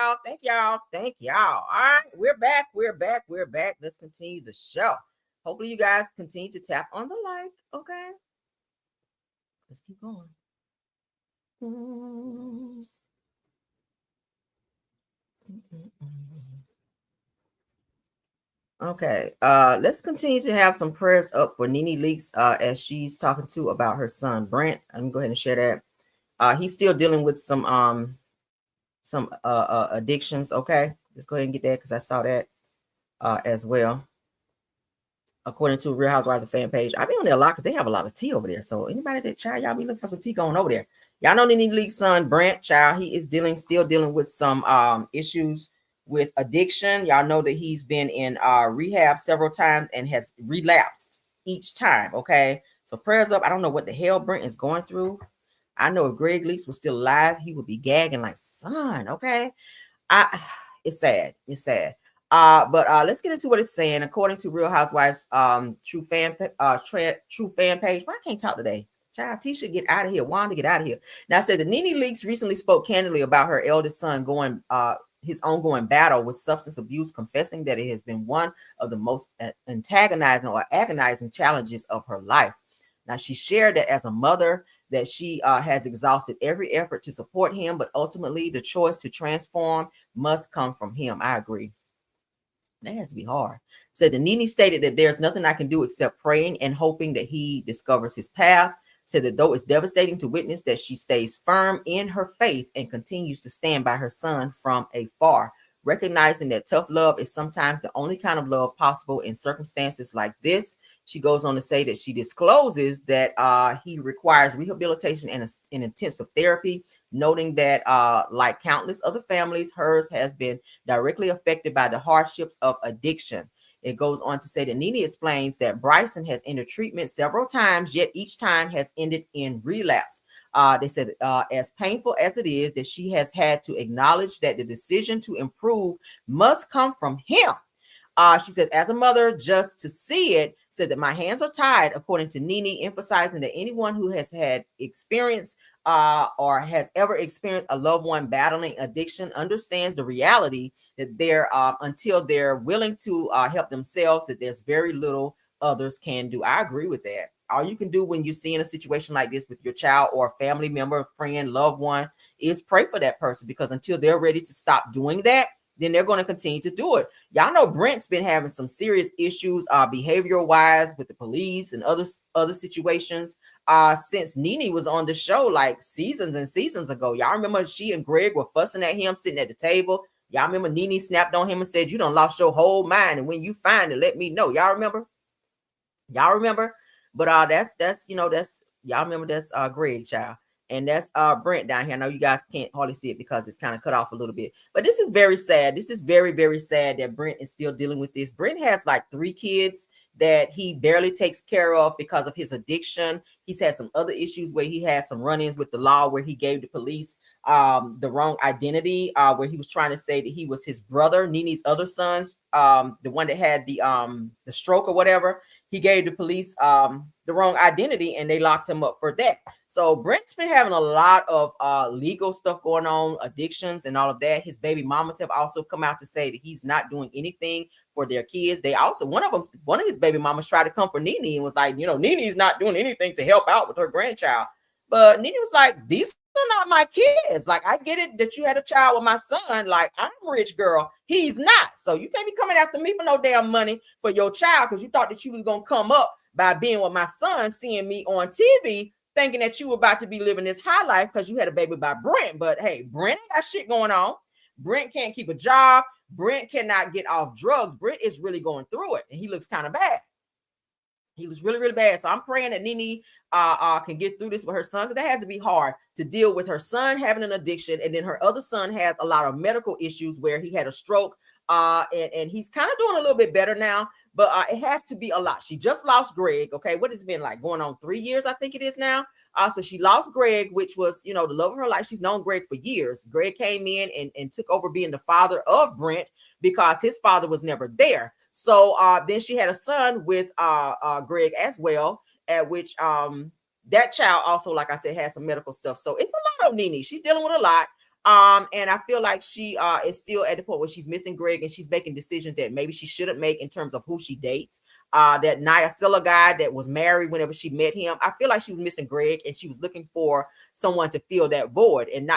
y'all. Thank y'all. Thank y'all. All right, we're back. We're back. We're back. Let's continue the show. Hopefully, you guys continue to tap on the like. Okay. Let's keep going. Okay. Let's continue to have some prayers up for Nene Leaks as she's talking to about her son Brent. I'm gonna go ahead and share that. He's still dealing with some addictions. Okay, let's go ahead and get that because I saw that as well. According to Real Housewives of fan page, I've been on there a lot because they have a lot of tea over there. So anybody that child, y'all be looking for some tea going over there. Y'all know Nene Leaks' son Brent, child, he is still dealing with some issues with addiction. Y'all know that he's been in rehab several times and has relapsed each time. Okay, so prayers up. I don't know what the hell Brent is going through. I know if Greg Leaks was still alive, he would be gagging like, son. Okay, it's sad. It's sad. But let's get into what it's saying. According to Real Housewives, true fan page. Why I can't talk today? Child, Tisha, get out of here. Wanda, get out of here. Now, I said the Nene Leaks recently spoke candidly about her eldest son going his ongoing battle with substance abuse, confessing that it has been one of the most antagonizing or agonizing challenges of her life. Now, she shared that as a mother, that she has exhausted every effort to support him, but ultimately the choice to transform must come from him. I agree. That has to be hard. Said the Nene stated that there's nothing I can do except praying and hoping that he discovers his path. Said that though it's devastating to witness that she stays firm in her faith and continues to stand by her son from afar, recognizing that tough love is sometimes the only kind of love possible in circumstances like this. She goes on to say that she discloses that he requires rehabilitation and intensive therapy, noting that like countless other families, hers has been directly affected by the hardships of addiction. It goes on to say that Nene explains that Bryson has entered treatment several times, yet each time has ended in relapse. They said, as painful as it is, that she has had to acknowledge that the decision to improve must come from him. She says, as a mother, just to see it, said that my hands are tied, according to Nene, emphasizing that anyone who has had experience or has ever experienced a loved one battling addiction understands the reality that they're until they're willing to help themselves, that there's very little others can do. I agree with that. All you can do when you see in a situation like this with your child or a family member, friend, loved one is pray for that person, because until they're ready to stop doing that, then they're going to continue to do it. Y'all know Brent's been having some serious issues behavioral wise with the police and other situations since Nene was on the show like seasons and seasons ago. Y'all remember she and Greg were fussing at him sitting at the table. Y'all remember Nene snapped on him and said, you done lost your whole mind, and when you find it, let me know. Y'all remember? But that's y'all remember that's Greg, child. And that's Brent down here. I know you guys can't hardly see it because it's kind of cut off a little bit. But this is very sad. This is very, very sad that Brent is still dealing with this. Brent has like 3 kids that he barely takes care of because of his addiction. He's had some other issues where he had some run-ins with the law where he gave the police the wrong identity, where he was trying to say that he was his brother, Nene's other sons, the one that had the stroke or whatever. He gave the police the wrong identity and they locked him up for that. So Brent's been having a lot of legal stuff going on, addictions and all of that. His baby mamas have also come out to say that he's not doing anything for their kids. They also, one of his baby mamas tried to come for Nene and was like, Nene's not doing anything to help out with her grandchild. But Nene was like, these are not my kids. Like, I get it that you had a child with my son. Like, I'm a rich girl. He's not. So you can't be coming after me for no damn money for your child because you thought that you was going to come up by being with my son, seeing me on TV, thinking that you were about to be living this high life because you had a baby by Brent. But hey, Brent ain't got shit going on. Brent can't keep a job. Brent cannot get off drugs. Brent is really going through it, and he looks kind of bad. He was really, really bad. So I'm praying that Nene can get through this with her son, because that has to be hard to deal with her son having an addiction. And then her other son has a lot of medical issues where he had a stroke and he's kind of doing a little bit better now. But it has to be a lot. She just lost Greg. Okay, what has it been like? Going on 3 years, I think it is now. So she lost Greg, which was, the love of her life. She's known Greg for years. Greg came in and took over being the father of Brent because his father was never there. So then she had a son with Greg as well, at which that child also, like I said, has some medical stuff. So it's a lot of Nene. She's dealing with a lot. And I feel like she is still at the point where she's missing Greg, and she's making decisions that maybe she shouldn't make in terms of who she dates. That Nyasilla guy that was married whenever she met him, I feel like she was missing Greg, and she was looking for someone to fill that void, and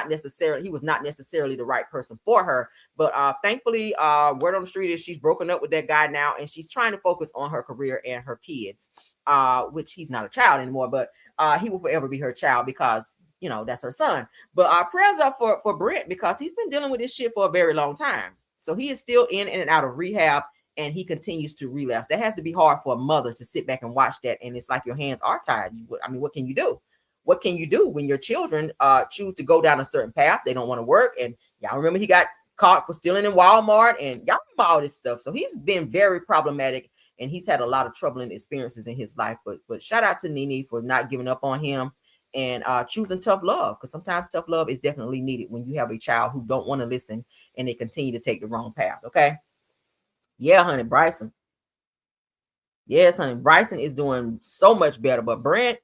he was not necessarily the right person for her. But thankfully, word on the street is she's broken up with that guy now, and she's trying to focus on her career and her kids, which he's not a child anymore, but he will forever be her child because, you know, that's her son. But our prayers up for Brent, because he's been dealing with this shit for a very long time. So he is still in and out of rehab, and he continues to relapse. That has to be hard for a mother to sit back and watch that. And it's like your hands are tied. I mean, what can you do? What can you do when your children choose to go down a certain path? They don't want to work. And y'all remember he got caught for stealing in Walmart, and y'all remember all this stuff. So he's been very problematic, and he's had a lot of troubling experiences in his life. But shout out to Nene for not giving up on him and choosing tough love, because sometimes tough love is definitely needed when you have a child who don't want to listen and they continue to take the wrong path. Okay. Yeah, honey, Bryson. Yes, honey, Bryson is doing so much better. But Brent,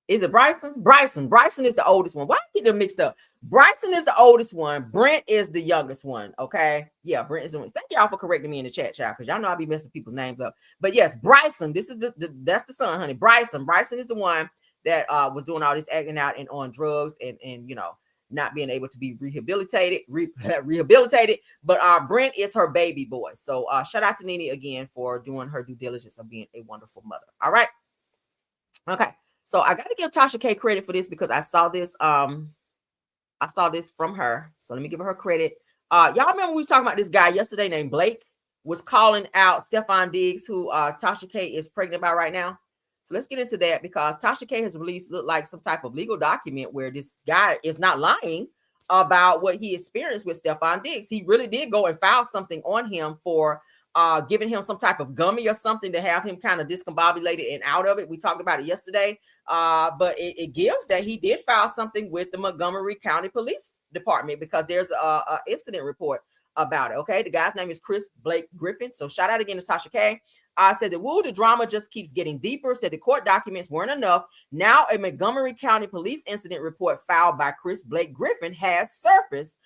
is it Bryson? Bryson is the oldest one. Why I get them mixed up? Bryson is the oldest one. Brent is the youngest one. Okay. Yeah, Brent is the one. Thank y'all for correcting me in the chat, child, because y'all know I be messing people's names up. But yes, Bryson, this is that's the son, honey. Bryson is the one that was doing all this acting out and on drugs and you know, not being able to be rehabilitated. But Brent is her baby boy. So shout out to Nene again for doing her due diligence of being a wonderful mother. All right. Okay. So I got to give Tasha K credit for this, because I saw this from her. So let me give her credit. Y'all remember we were talking about this guy yesterday named Blake was calling out Stefon Diggs, who Tasha K is pregnant by right now. So let's get into that, because Tasha K has released look like some type of legal document where this guy is not lying about what he experienced with Stefon Diggs. He really did go and file something on him for giving him some type of gummy or something to have him kind of discombobulated and out of it. We talked about it yesterday, but it gives that he did file something with the Montgomery County Police Department, because there's a incident report about it. Okay, the guy's name is Chris Blake Griffin. So shout out again to Tasha K. Said that the drama just keeps getting deeper. Said the court documents weren't enough. Now a Montgomery County Police incident report filed by Chris Blake Griffin has surfaced,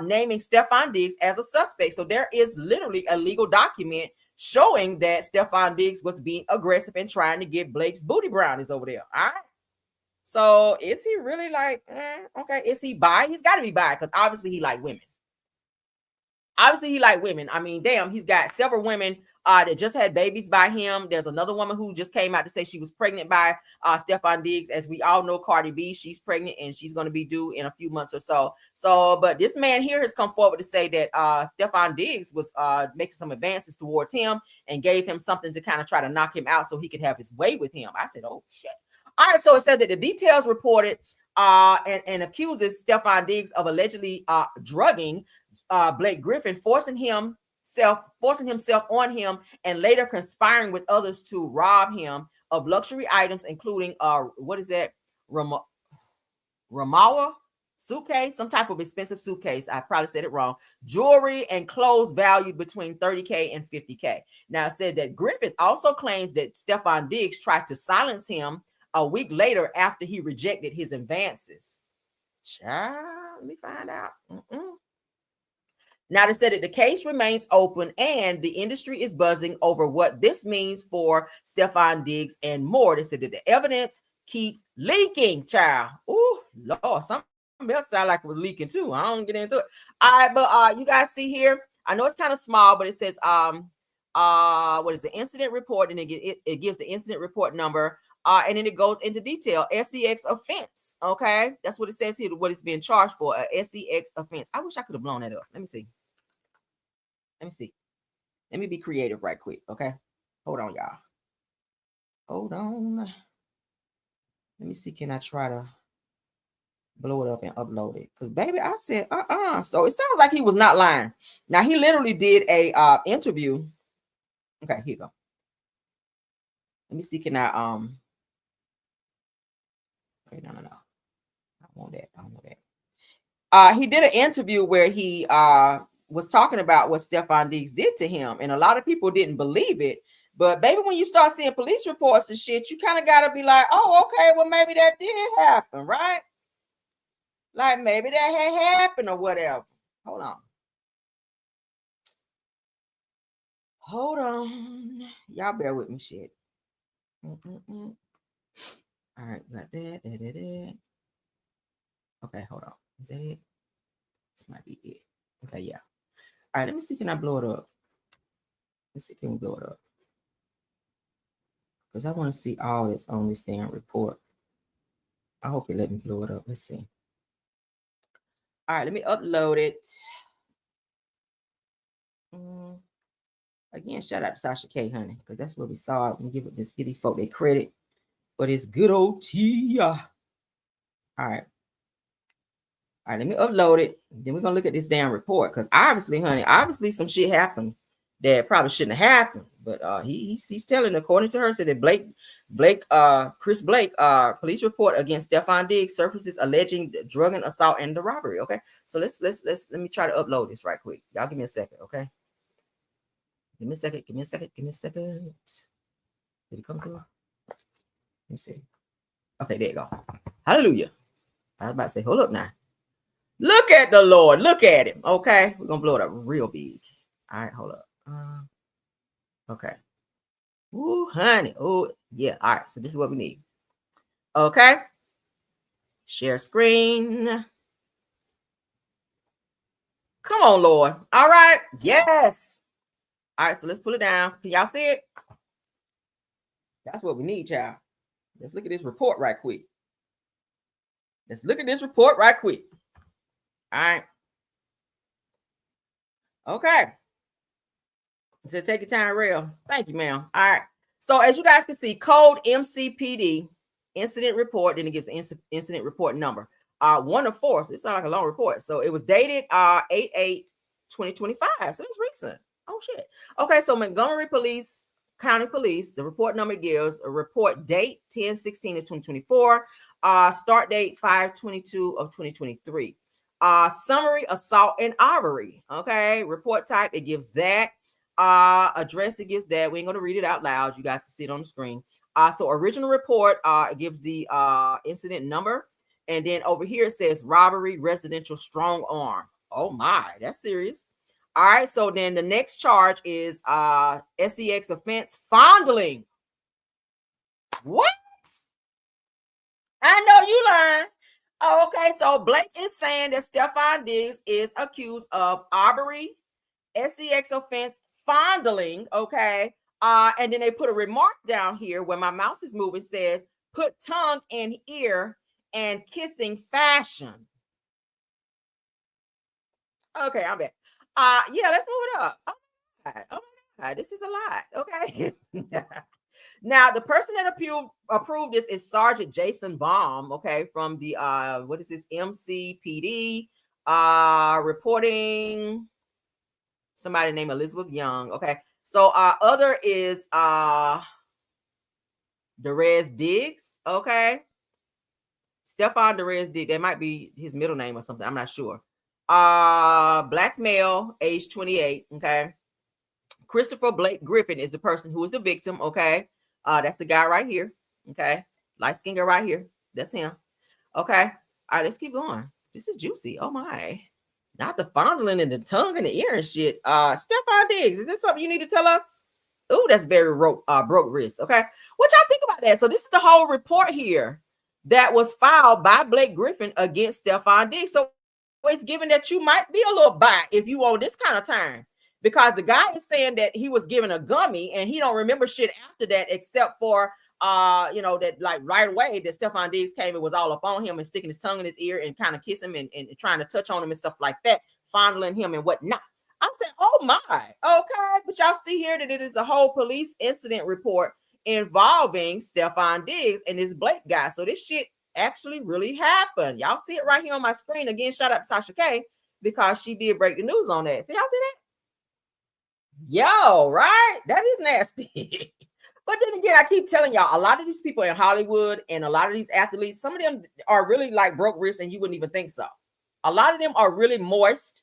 naming Stefon Diggs as a suspect. So there is literally a legal document showing that Stefon Diggs was being aggressive and trying to get Blake's booty brownies over there. All right. So is he really like, okay, is he bi? He's got to be bi, because obviously he like women. I mean, damn, he's got several women that just had babies by him. There's another woman who just came out to say she was pregnant by Stefon Diggs. As we all know, Cardi B, she's pregnant and she's going to be due in a few months or so. But this man here has come forward to say that Stefon Diggs was making some advances towards him and gave him something to kind of try to knock him out so he could have his way with him. I said, oh, shit. All right, so it said that the details reported and accuses Stefon Diggs of allegedly drugging Blake Griffin, forcing himself on him, and later conspiring with others to rob him of luxury items, including Ramawa suitcase, some type of expensive suitcase. I probably said it wrong. Jewelry and clothes valued between $30K and $50K. Now it said that Griffin also claims that Stefon Diggs tried to silence him a week later after he rejected his advances. Child, let me find out. Now, they said that the case remains open and the industry is buzzing over what this means for Stefon Diggs and more. They said that the evidence keeps leaking, child. Oh, Lord, something else sounded like it was leaking too. I don't get into it. All right, but you guys see here, I know it's kind of small, but it says, what is the incident report? And it gives the incident report number. And then it goes into detail, SEX offense. Okay, that's what it says here, what it's being charged for, a SEX offense. I wish I could have blown that up. Let me see. Let me be creative right quick. Okay, hold on, y'all. Hold on. Let me see. Can I try to blow it up and upload it? Because baby, I said So it sounds like he was not lying. Now he literally did a interview. Okay, here you go. Let me see. Can I okay, no. I want that. He did an interview where he was talking about what Stefon Diggs did to him, and a lot of people didn't believe it. But baby, when you start seeing police reports and shit, you kind of gotta be like, oh, okay, well maybe that did happen, right? Like maybe that had happened or whatever. Hold on. Hold on. Y'all bear with me, shit. All right, got that. Okay, hold on. Is that it? This might be it. Okay, yeah. All right, let me see. Can I blow it up? Let's see. Can we blow it up? Because I want to see all that's on this damn report. I hope it let me blow it up. Let's see. All right, let me upload it. Again, shout out to Sasha K, honey, because that's where we saw it. And give these folk their credit for this good old tea. All right. All right, let me upload it. Then we're gonna look at this damn report. Because obviously, honey, some shit happened that probably shouldn't have happened. But he's telling, according to her, said that Chris Blake, police report against Stefon Diggs surfaces alleging drug and assault and the robbery. Okay. So let me try to upload this right quick. Y'all give me a second, okay? Give me a second. Did it come through? Let me see. Okay, there you go. Hallelujah. I was about to say, hold up now. Look at the Lord. Look at him. Okay. We're going to blow it up real big. All right, hold up. Okay. Ooh, honey. Oh, yeah. All right. So this is what we need. Okay. Share screen. Come on, Lord. All right. Yes. All right. So let's pull it down. Can y'all see it? That's what we need, y'all. Let's look at this report right quick. All right. Okay. So take your time, real. Thank you, ma'am. All right. So as you guys can see, code MCPD incident report. Then it gives incident report number. 1 of 4. So it sounds like a long report. So it was dated 8/8/2025. So it's recent. Oh shit. Okay. So Montgomery County Police. The report number gives a report date 10/16/2024. Start date 5/22/2023. Summary assault and robbery. Okay. Report type. It gives that. Address, it gives that. We ain't gonna read it out loud. You guys can see it on the screen. So original report, it gives the incident number, and then over here it says robbery, residential strong arm. Oh my, that's serious. All right, so then the next charge is SEX offense, fondling. What? I know you lying. Okay, so Blake is saying that Stefon Diggs is accused of robbery, SEX offense, fondling, okay? And then they put a remark down here where my mouse is moving, says, put tongue in ear and kissing fashion. Okay, I'm back. Yeah, let's move it up. Oh my God, this is a lot, okay? Now, the person that approved this is Sergeant Jason Baum, okay, from the, what is this, MCPD, reporting somebody named Elizabeth Young, okay? So other is Derez Diggs, okay? Stefon Derez Diggs, that might be his middle name or something, I'm not sure. Black male, age 28, okay? Christopher Blake Griffin is the person who is the victim, okay? That's the guy right here, okay? Light-skinned guy right here, that's him, okay? All right, let's keep going. This is juicy, oh my. Not the fondling and the tongue and the ear and shit. Stefon Diggs, is this something you need to tell us? Oh, that's very broke wrist. Okay. What y'all think about that? So this is the whole report here that was filed by Blake Griffin against Stefon Diggs. So it's given that you might be a little bite if you on this kind of time. Because the guy is saying that he was given a gummy and he don't remember shit after that except for that like right away that Stefon Diggs came and was all up on him and sticking his tongue in his ear and kind of kiss him and trying to touch on him and stuff like that, fondling him and whatnot. I said, oh my, okay. But y'all see here that it is a whole police incident report involving Stefon Diggs and this Blake guy. So this shit actually really happened. Y'all see it right here on my screen. Again, shout out to Sasha K because she did break the news on that. See, y'all see that? Yo, right? That is nasty. But then again, I keep telling y'all, a lot of these people in Hollywood and a lot of these athletes, some of them are really like broke wrists and you wouldn't even think so. A lot of them are really moist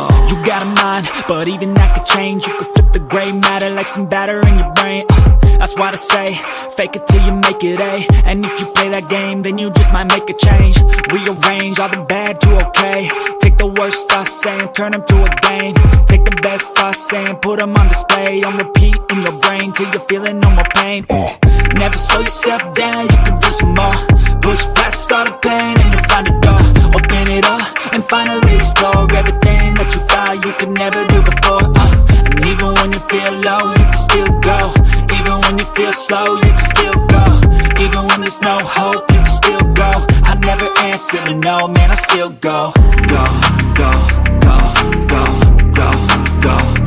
But even that could change. You could flip the gray matter like some batter in your brain. That's why I say, fake it till you make it A. And if you play that game, then you just might make a change. Rearrange all the bad to okay. Take the worst thoughts saying, turn them to a game. Take the best thoughts saying, put them on display. On repeat in your brain till you're feeling no more pain. Never slow yourself down, you can do some more. Push past all the pain and you'll find a door. Open it up and finally explore everything that you thought you could never do before. And even when you feel low, you can still go. Even when you feel slow, you can still go. Even when there's no hope, you can still go. I never answer to no, man, I still go. Go, go, go, go, go, go.